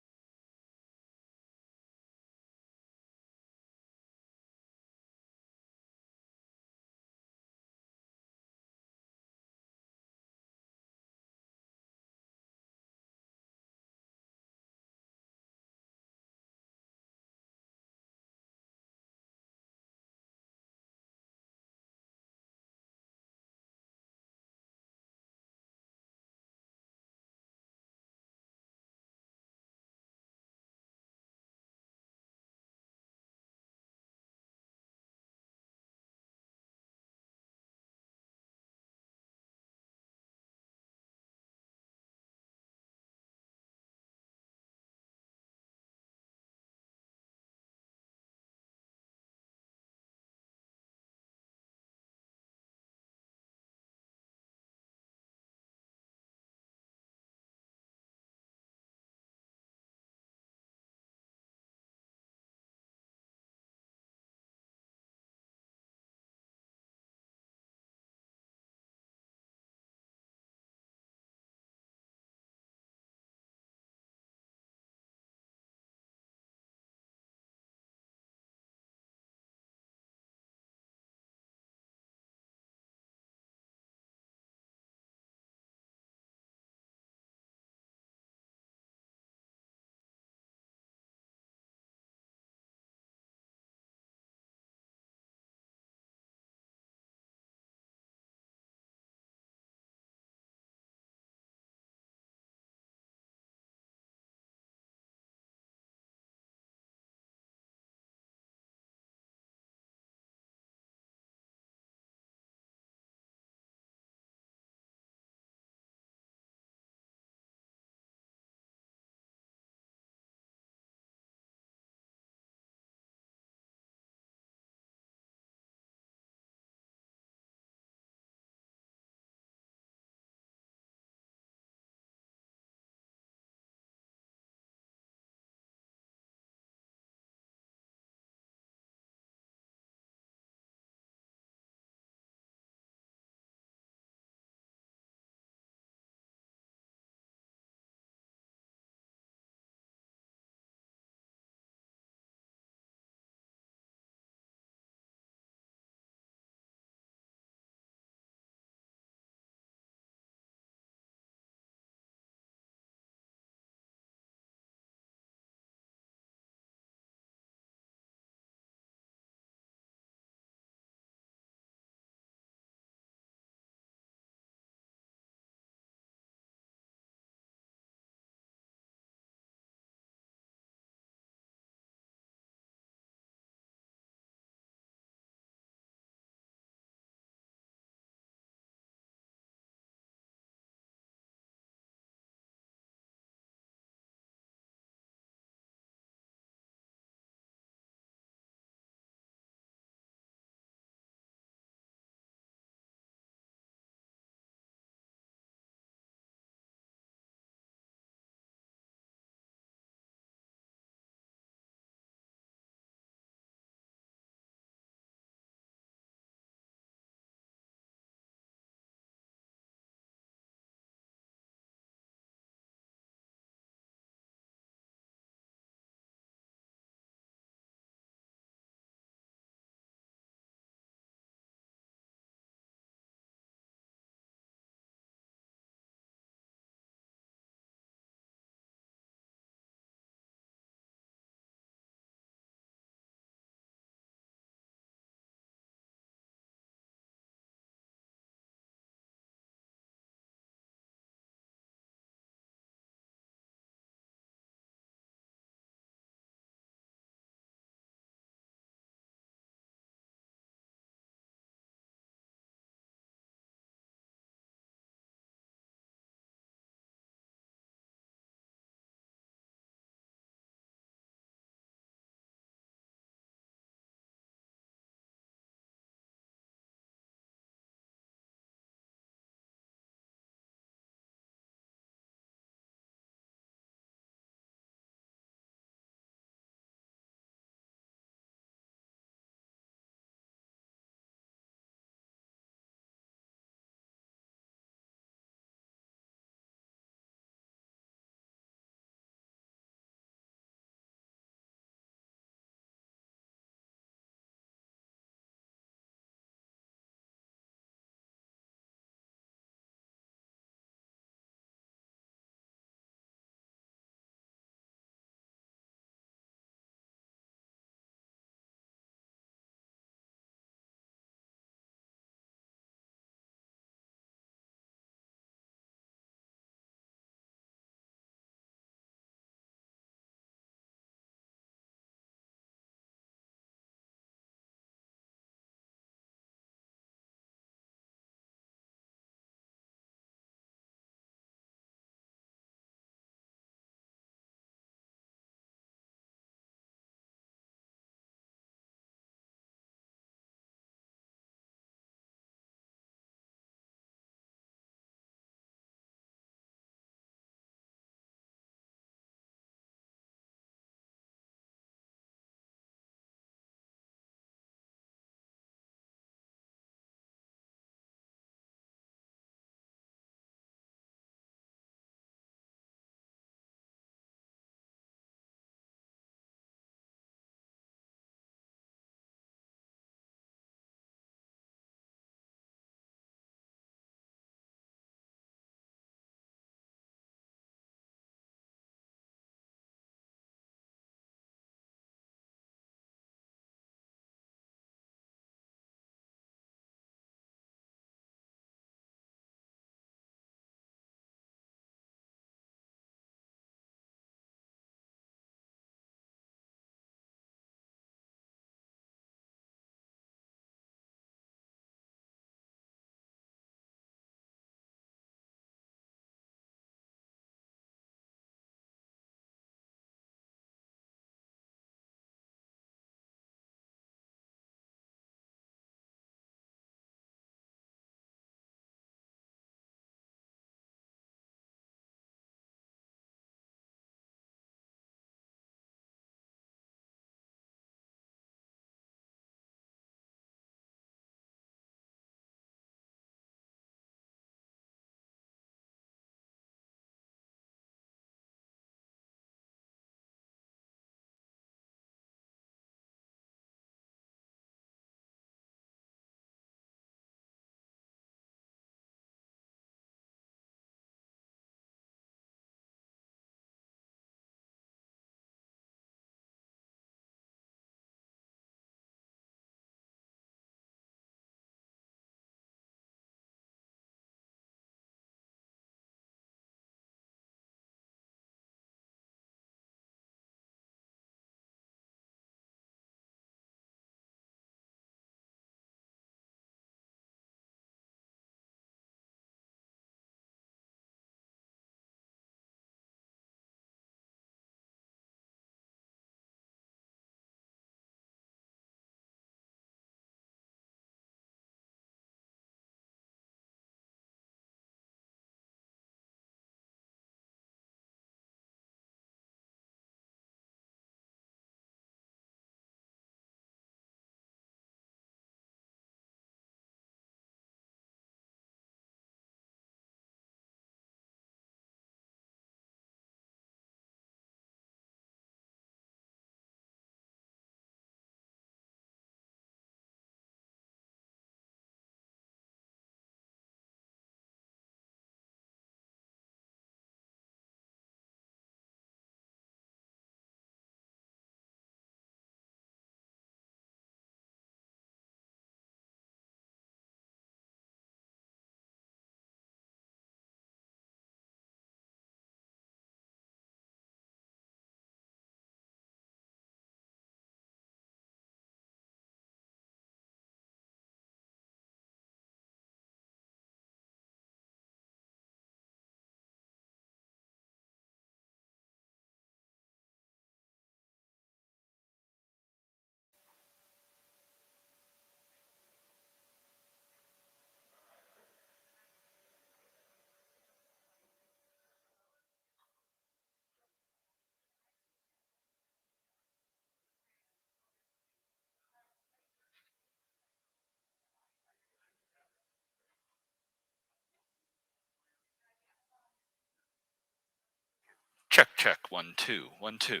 Check, check, 1, 2, 1, 2.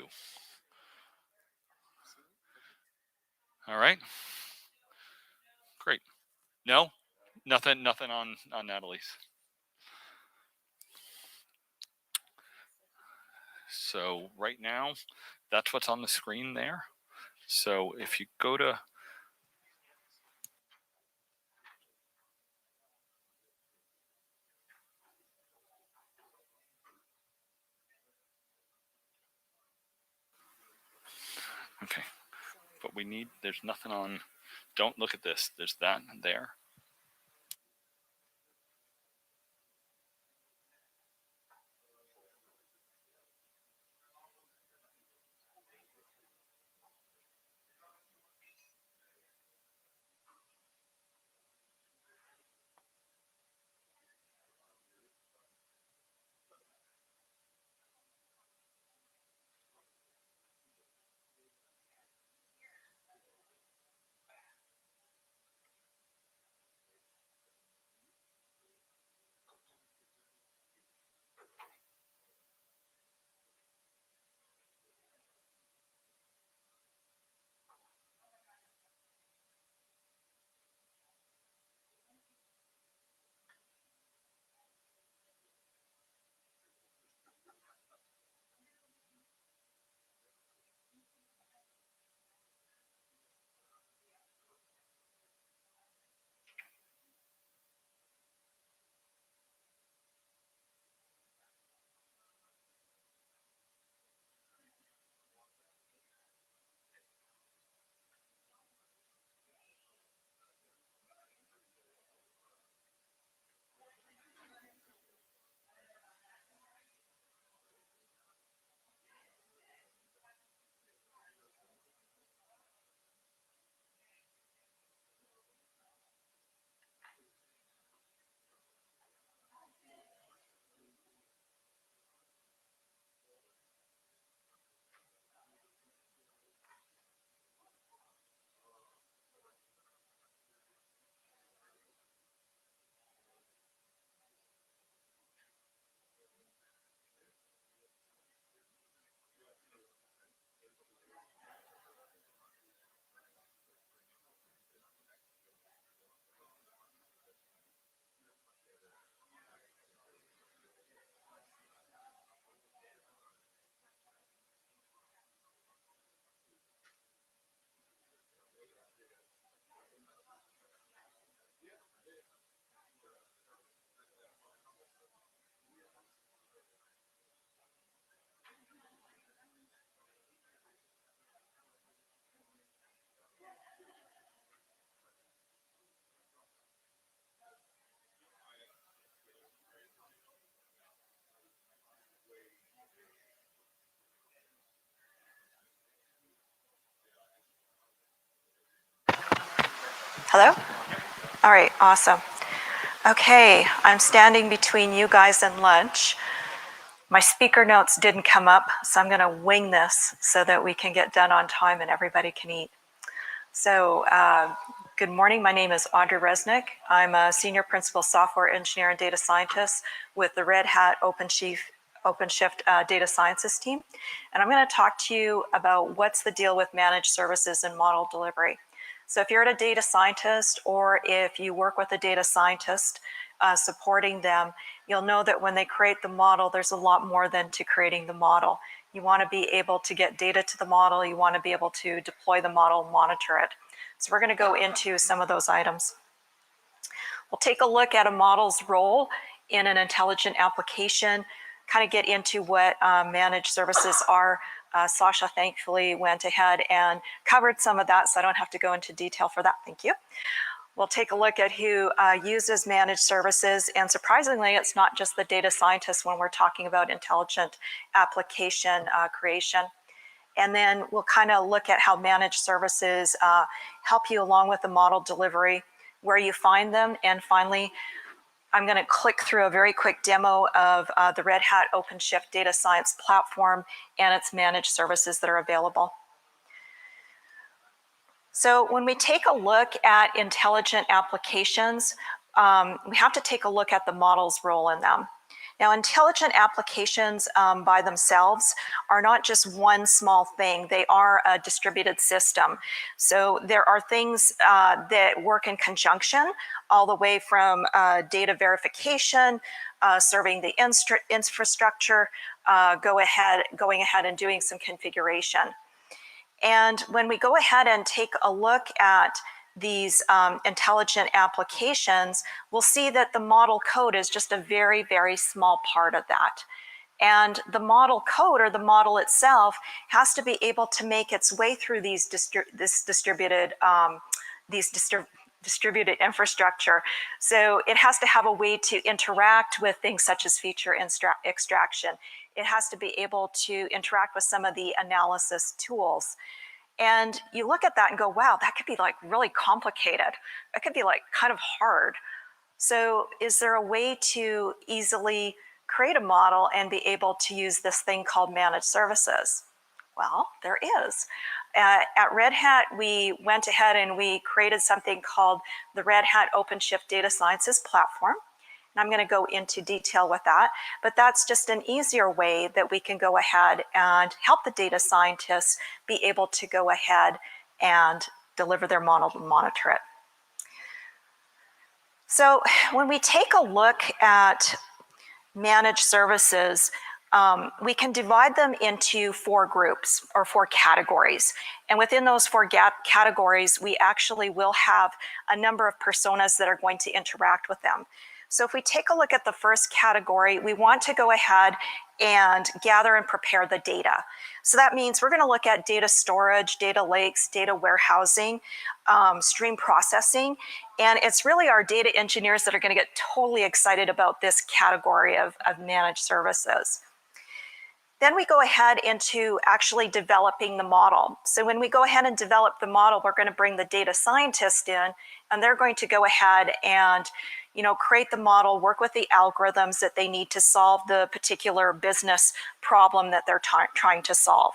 All right. Great. No, nothing on Natalie's. So right now, that's what's on the screen there. So if you go to okay, but we need, there's nothing on, don't look at this. There's that there. Hello? All right, awesome. Okay, I'm standing between you guys and lunch. My speaker notes didn't come up, so I'm going to wing this so that we can get done on time and everybody can eat. So, good morning. My name is Audrey Resnick. I'm a senior principal software engineer and data scientist with the Red Hat Openshift data sciences team. And I'm going to talk to you about what's the deal with managed services and model delivery. So if you're a data scientist or if you work with a data scientist supporting them, you'll know that when they create the model, there's a lot more than to creating the model. You want to be able to get data to the model. You want to be able to deploy the model, monitor it. So we're going to go into some of those items. We'll take a look at a model's role in an intelligent application, kind of get into what managed services are. Sasha thankfully went ahead and covered some of that, so I don't have to go into detail for that. Thank you. We'll take a look at who uses managed services, and surprisingly, it's not just the data scientists when we're talking about intelligent application creation. And then we'll kind of look at how managed services help you along with the model delivery, where you find them, and finally, I'm going to click through a very quick demo of the Red Hat Openshift data science platform and its managed services that are available. So when we take a look at intelligent applications, we have to take a look at the model's role in them. Now, intelligent applications by themselves are not just one small thing. They are a distributed system. So there are things that work in conjunction, all the way from data verification, serving the infrastructure, going ahead and doing some configuration. And when we go ahead and take a look at these intelligent applications, we'll see that the model code is just a very, very small part of that. And the model code, or the model itself, has to be able to make its way through these distributed infrastructure. So it has to have a way to interact with things such as feature extraction. It has to be able to interact with some of the analysis tools. And you look at that and go, wow, that could be like really complicated. That could be like kind of hard. So is there a way to easily create a model and be able to use this thing called managed services? Well, there is. At Red Hat, we went ahead and we created something called the Red Hat Openshift Data Sciences Platform. And I'm going to go into detail with that, but that's just an easier way that we can go ahead and help the data scientists be able to go ahead and deliver their model and monitor it. So when we take a look at managed services, we can divide them into 4 groups or 4 categories. And within those 4 categories, we actually will have a number of personas that are going to interact with them. So if we take a look at the first category, we want to go ahead and gather and prepare the data. So that means we're going to look at data storage, data lakes, data warehousing, stream processing, and it's really our data engineers that are going to get totally excited about this category of managed services. Then we go ahead into actually developing the model. So when we go ahead and develop the model, we're going to bring the data scientist in, and they're going to go ahead and create the model, work with the algorithms that they need to solve the particular business problem that they're trying to solve.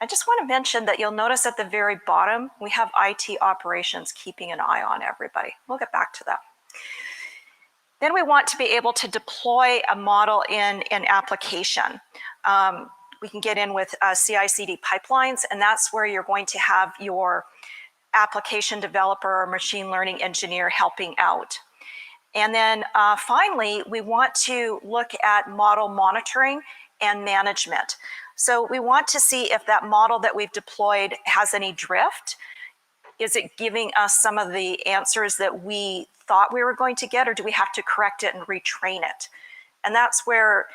I just want to mention that you'll notice at the very bottom, we have IT operations keeping an eye on everybody. We'll get back to that. Then we want to be able to deploy a model in an application. We can get in with CI/CD pipelines, and that's where you're going to have your application developer or machine learning engineer helping out. And then finally, we want to look at model monitoring and management. So we want to see if that model that we've deployed has any drift. Is it giving us some of the answers that we thought we were going to get, or do we have to correct it and retrain it? And that's where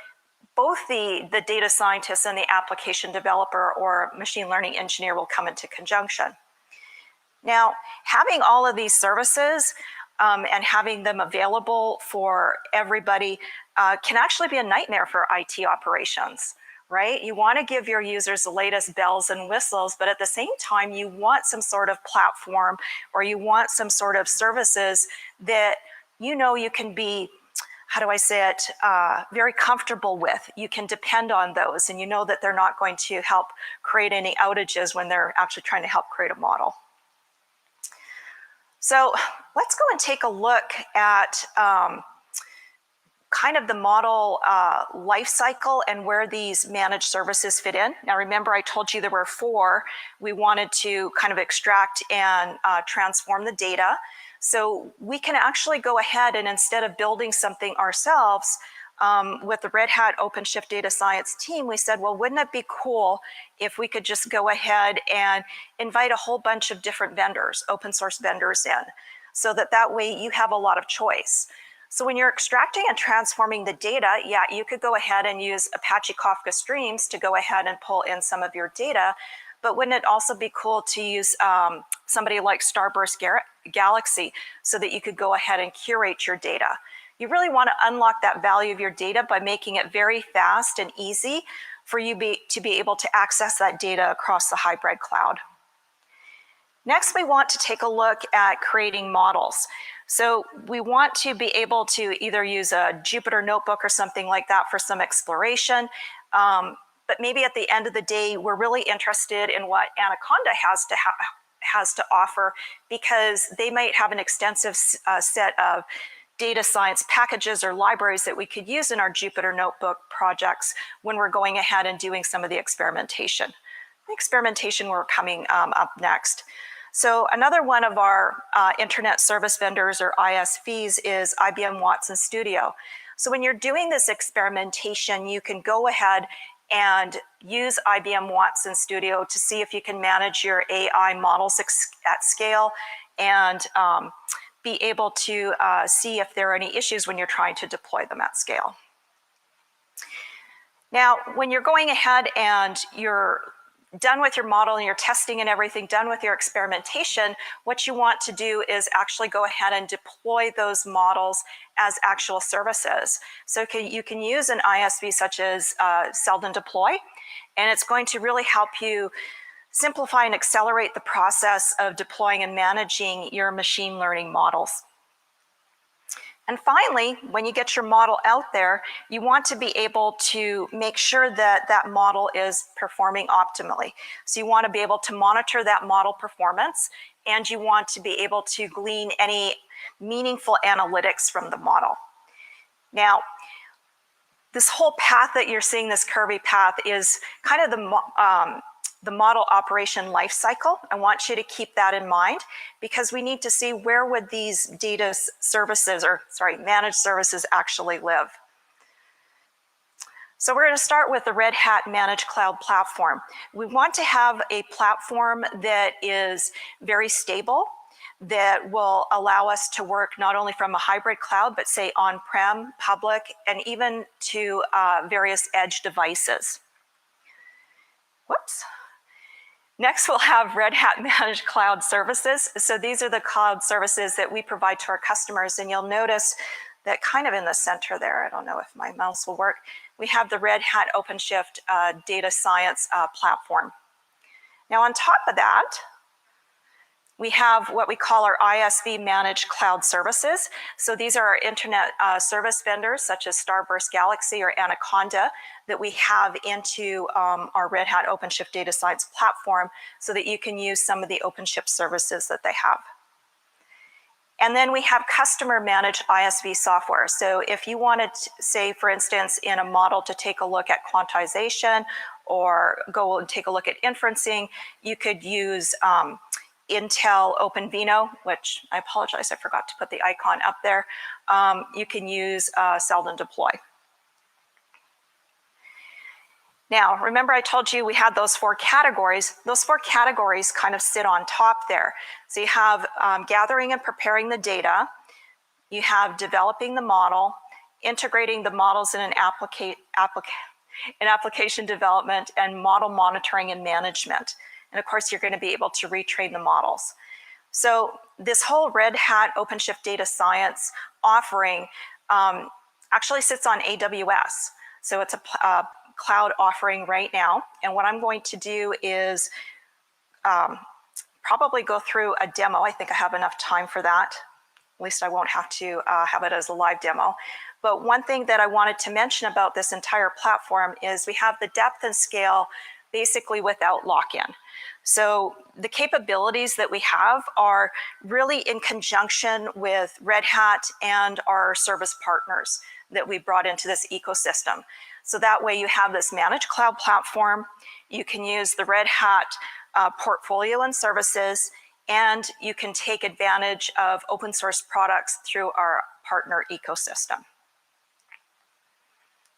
both the data scientist and the application developer or machine learning engineer will come into conjunction. Now, having all of these services and having them available for everybody can actually be a nightmare for IT operations, right? You want to give your users the latest bells and whistles, but at the same time, you want some sort of platform, or you want some sort of services that you can be, how do I say it, very comfortable with. You can depend on those, and you know that they're not going to help create any outages when they're actually trying to help create a model. So let's go and take a look at kind of the model life cycle and where these managed services fit in. Now remember, I told you there were 4. We wanted to kind of extract and transform the data. So we can actually go ahead and, instead of building something ourselves, with the Red Hat Openshift Data Science team, we said, well, wouldn't it be cool if we could just go ahead and invite a whole bunch of different vendors, open source vendors in, so that way you have a lot of choice. So when you're extracting and transforming the data, yeah, you could go ahead and use Apache Kafka Streams to go ahead and pull in some of your data, but wouldn't it also be cool to use somebody like Starburst Galaxy so that you could go ahead and curate your data? You really want to unlock that value of your data by making it very fast and easy for you to be able to access that data across the hybrid cloud. Next, we want to take a look at creating models. So we want to be able to either use a Jupyter notebook or something like that for some exploration. But maybe at the end of the day, we're really interested in what Anaconda has to offer, because they might have an extensive set of data science packages or libraries that we could use in our Jupyter Notebook projects when we're going ahead and doing some of the experimentation. The experimentation we're coming up next. So another one of our internet service vendors or ISVs is IBM Watson Studio. So when you're doing this experimentation, you can go ahead and use IBM Watson Studio to see if you can manage your AI models at scale and be able to see if there are any issues when you're trying to deploy them at scale. Now, when you're going ahead and you're done with your model and your testing and everything, done with your experimentation, what you want to do is actually go ahead and deploy those models as actual services. So you can use an ISV such as Seldon Deploy, and it's going to really help you simplify and accelerate the process of deploying and managing your machine learning models. And finally, when you get your model out there, you want to be able to make sure that that model is performing optimally. So you want to be able to monitor that model performance, and you want to be able to glean any meaningful analytics from the model. Now, this whole path that you're seeing, this curvy path, is kind of the model operation lifecycle. I want you to keep that in mind because we need to see where would these data services, or sorry, managed services actually live. So we're going to start with the Red Hat Managed Cloud Platform. We want to have a platform that is very stable, that will allow us to work not only from a hybrid cloud, but say on-prem, public, and even to various edge devices. Whoops. Next, we'll have Red Hat Managed Cloud Services. So these are the cloud services that we provide to our customers. And you'll notice that kind of in the center there, I don't know if my mouse will work, we have the Red Hat Openshift Data Science Platform. Now on top of that, we have what we call our ISV Managed Cloud Services. So these are our internet service vendors such as Starburst Galaxy or Anaconda that we have into our Red Hat OpenShift Data Science platform so that you can use some of the OpenShift services that they have. And then we have customer managed ISV software. So if you wanted to, say, for instance, in a model to take a look at quantization or go and take a look at inferencing, you could use Intel OpenVINO, which I apologize, I forgot to put the icon up there. You can use Seldon Deploy. Now, remember I told you we had those 4 categories. Those 4 categories kind of sit on top there. So you have gathering and preparing the data. You have developing the model, integrating the models in an application development, and model monitoring and management. And of course, you're going to be able to retrain the models. So this whole Red Hat OpenShift Data Science offering actually sits on AWS. So it's a cloud offering right now. And what I'm going to do is probably go through a demo. I think I have enough time for that. At least I won't have to have it as a live demo. But one thing that I wanted to mention about this entire platform is we have the depth and scale basically without lock-in. So the capabilities that we have are really in conjunction with Red Hat and our service partners that we brought into this ecosystem. So that way you have this managed cloud platform, you can use the Red Hat portfolio and services, and you can take advantage of open source products through our partner ecosystem.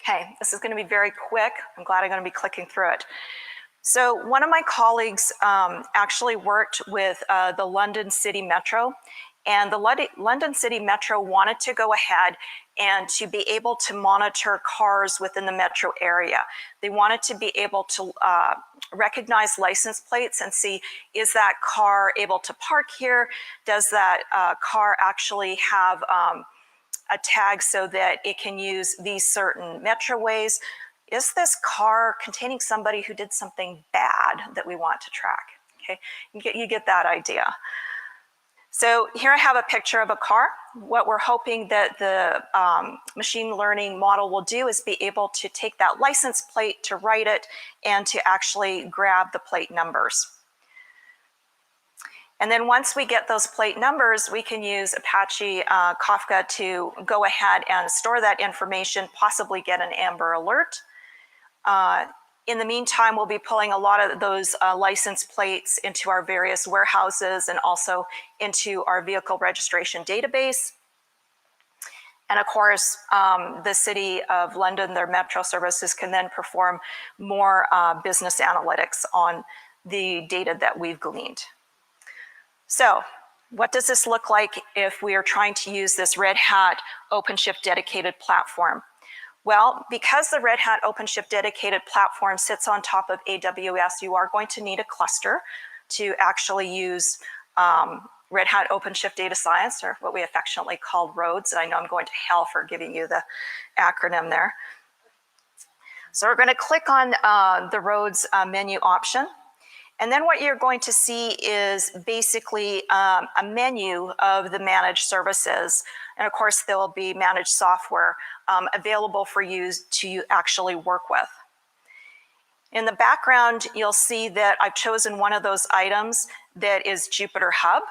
Okay, this is going to be very quick. I'm glad I'm going to be clicking through it. So one of my colleagues actually worked with the London City Metro, and the London City Metro wanted to go ahead and to be able to monitor cars within the metro area. They wanted to be able to recognize license plates and see, is that car able to park here? Does that car actually have a tag so that it can use these certain metroways? Is this car containing somebody who did something bad that we want to track? Okay, you get that idea. So here I have a picture of a car. What we're hoping that the machine learning model will do is be able to take that license plate, to write it, and to actually grab the plate numbers. And then once we get those plate numbers, we can use Apache Kafka to go ahead and store that information, possibly get an Amber alert. In the meantime, we'll be pulling a lot of those license plates into our various warehouses and also into our vehicle registration database. And of course, the City of London, their Metro services can then perform more business analytics on the data that we've gleaned. So what does this look like if we are trying to use this Red Hat OpenShift dedicated platform? Well, because the Red Hat OpenShift dedicated platform sits on top of AWS, you are going to need a cluster to actually use Red Hat OpenShift Data Science, or what we affectionately call ROADS. I know I'm going to hell for giving you the acronym there. So we're going to click on the ROADS menu option. And then what you're going to see is basically a menu of the managed services. And of course, there will be managed software available for you to actually work with. In the background, you'll see that I've chosen one of those items that is Jupyter Hub.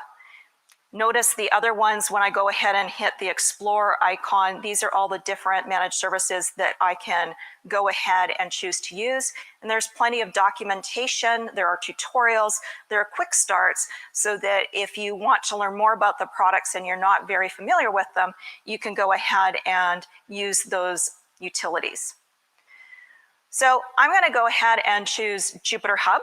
Notice the other ones, when I go ahead and hit the Explore icon, these are all the different managed services that I can go ahead and choose to use. And there's plenty of documentation, there are tutorials, there are quick starts, so that if you want to learn more about the products and you're not very familiar with them, you can go ahead and use those utilities. So I'm going to go ahead and choose Jupyter Hub.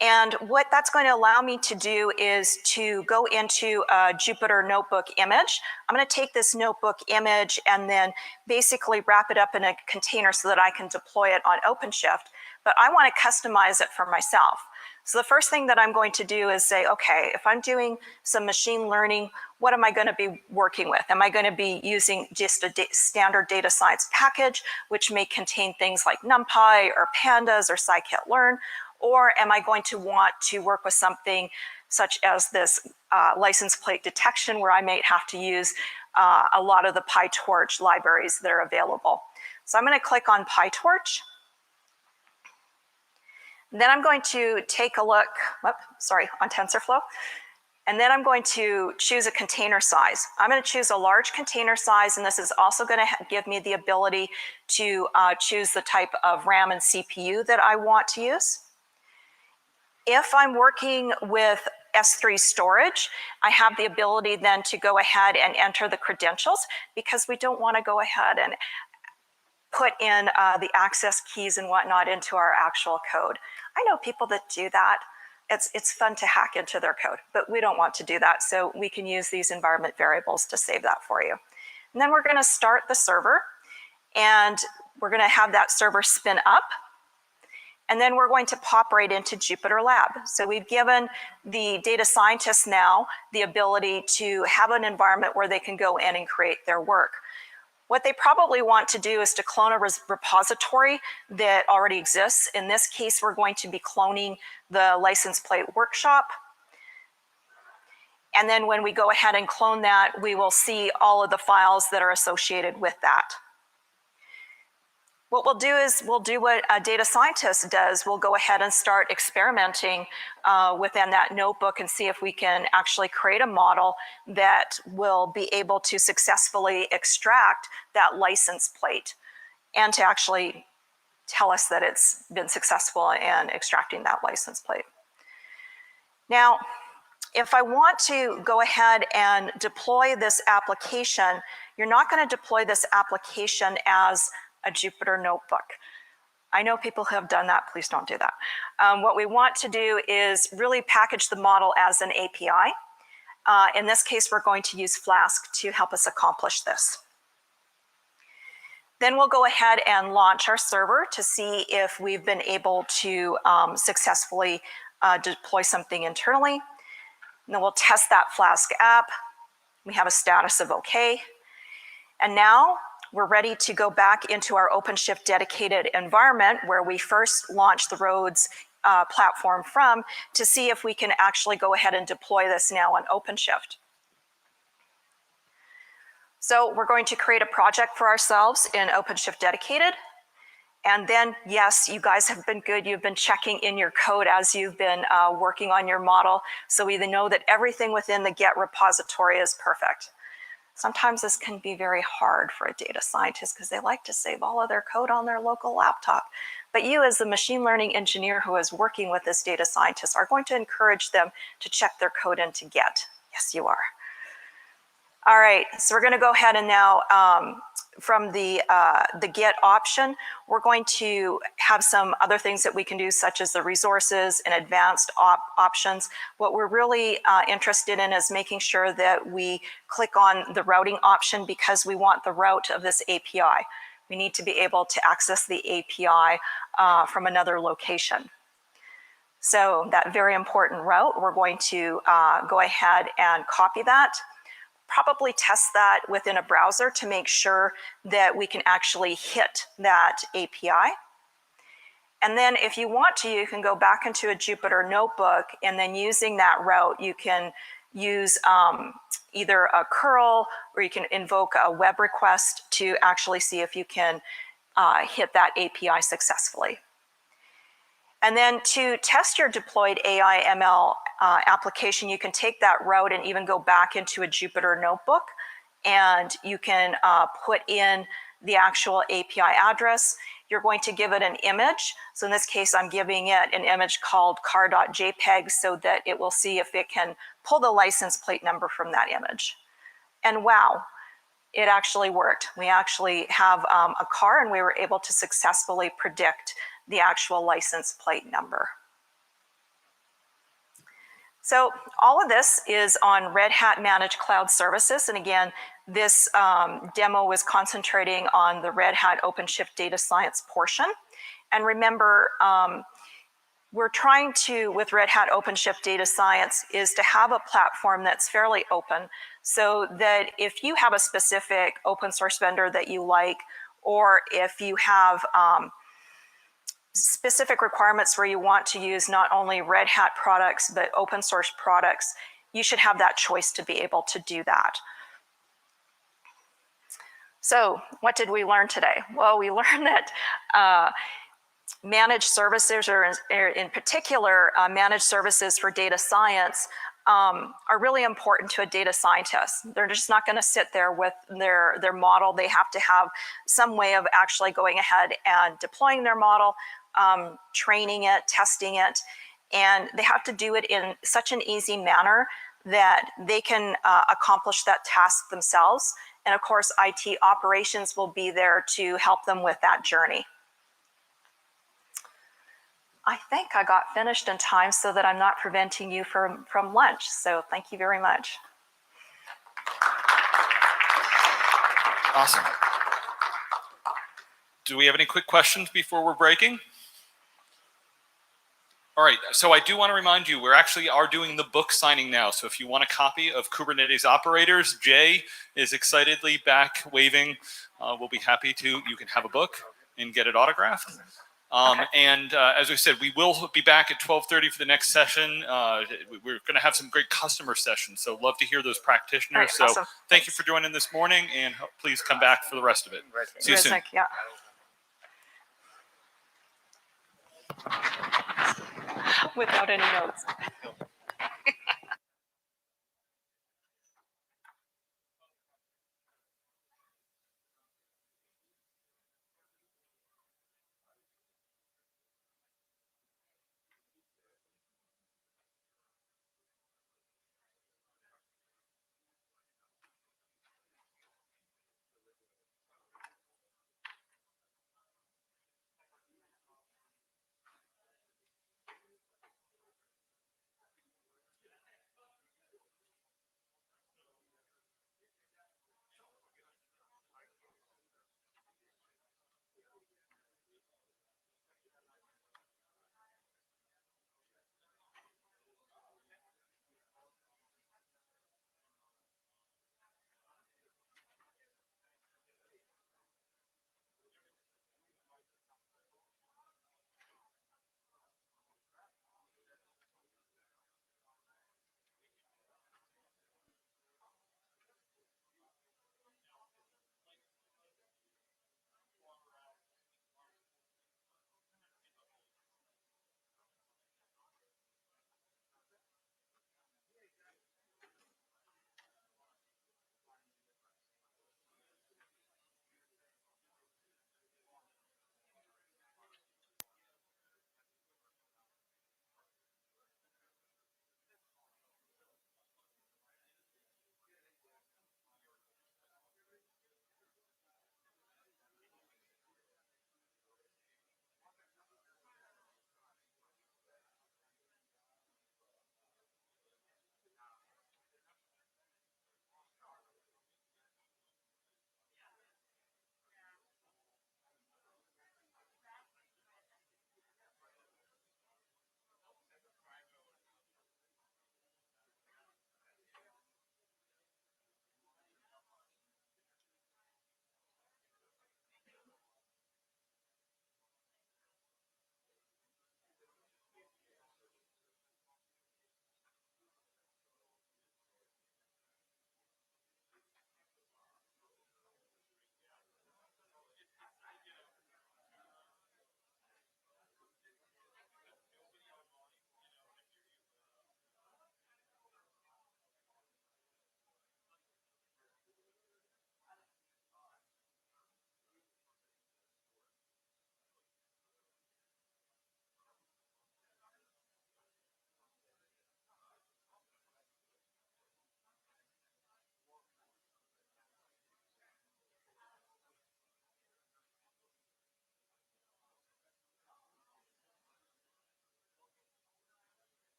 And what that's going to allow me to do is to go into a Jupyter notebook image. I'm going to take this notebook image and then basically wrap it up in a container so that I can deploy it on OpenShift. But I want to customize it for myself. So the first thing that I'm going to do is say, okay, if I'm doing some machine learning, what am I going to be working with? Am I going to be using just a standard data science package, which may contain things like NumPy or Pandas or scikit-learn? Or am I going to want to work with something such as this license plate detection, where I might have to use a lot of the PyTorch libraries that are available? So I'm going to click on PyTorch. Then I'm going to take a look, on TensorFlow. And then I'm going to choose a container size. I'm going to choose a large container size, and this is also going to give me the ability to choose the type of RAM and CPU that I want to use. If I'm working with S3 storage, I have the ability then to go ahead and enter the credentials, because we don't want to go ahead and put in the access keys and whatnot into our actual code. I know people that do that. It's fun to hack into their code, but we don't want to do that. So we can use these environment variables to save that for you. And then we're going to start the server, and we're going to have that server spin up. And then we're going to pop right into Jupyter Lab. So we've given the data scientists now the ability to have an environment where they can go in and create their work. What they probably want to do is to clone a repository that already exists. In this case, we're going to be cloning the license plate workshop. And then when we go ahead and clone that, we will see all of the files that are associated with that. What we'll do is we'll do what a data scientist does. We'll go ahead and start experimenting within that notebook and see if we can actually create a model that will be able to successfully extract that license plate and to actually tell us that it's been successful in extracting that license plate. Now, if I want to go ahead and deploy this application, you're not going to deploy this application as a Jupyter notebook. I know people who have done that. Please don't do that. What we want to do is really package the model as an API. In this case, we're going to use Flask to help us accomplish this. Then we'll go ahead and launch our server to see if we've been able to successfully deploy something internally. And then we'll test that Flask app. We have a status of OK. And now we're ready to go back into our OpenShift dedicated environment where we first launched the ROADS platform from, to see if we can actually go ahead and deploy this now on OpenShift. So we're going to create a project for ourselves in OpenShift dedicated. And then, yes, you guys have been good. You've been checking in your code as you've been working on your model. So we know that everything within the Git repository is perfect. Sometimes this can be very hard for a data scientist because they like to save all of their code on their local laptop. But you, as the machine learning engineer who is working with this data scientist, are going to encourage them to check their code into Git. Yes, you are. All right, so we're going to go ahead and now from the Git option, we're going to have some other things that we can do, such as the resources and advanced options. What we're really interested in is making sure that we click on the routing option because we want the route of this API. We need to be able to access the API from another location. So that very important route, we're going to go ahead and copy that. Probably test that within a browser to make sure that we can actually hit that API. And then if you want to, you can go back into a Jupyter notebook, and then using that route, you can use either a curl or you can invoke a web request to actually see if you can hit that API successfully. And then to test your deployed AI ML application, you can take that route and even go back into a Jupyter notebook, and you can put in the actual API address. You're going to give it an image. So in this case, I'm giving it an image called car.jpg so that it will see if it can pull the license plate number from that image. And wow, it actually worked. We actually have a car, and we were able to successfully predict the actual license plate number. So all of this is on Red Hat Managed Cloud Services. And again, this demo was concentrating on the Red Hat OpenShift data science portion. And remember, we're trying to, with Red Hat OpenShift data science, is to have a platform that's fairly open so that if you have a specific open source vendor that you like, or if you have specific requirements where you want to use not only Red Hat products, but open source products, you should have that choice to be able to do that. So what did we learn today? Well, we learned that managed services, or in particular, managed services for data science, are really important to a data scientist. They're just not going to sit there with their model. They have to have some way of actually going ahead and deploying their model, training it, testing it, and they have to do it in such an easy manner that they can accomplish that task themselves. And of course, IT operations will be there to help them with that journey. I think I got finished in time so that I'm not preventing you from lunch. So thank you very much. Awesome. Do we have any quick questions before we're breaking? All right, so I do want to remind you, we actually are doing the book signing now. So if you want a copy of Kubernetes Operators, Jay is excitedly back waving. We'll be happy to, you can have a book and get it autographed. And as we said, we will be back at 12:30 for the next session. We're going to have some great customer sessions, so love to hear those practitioners. Right, so awesome. Thank you for joining this morning, and please come back for the rest of it. See you soon. Yeah. Without any notes.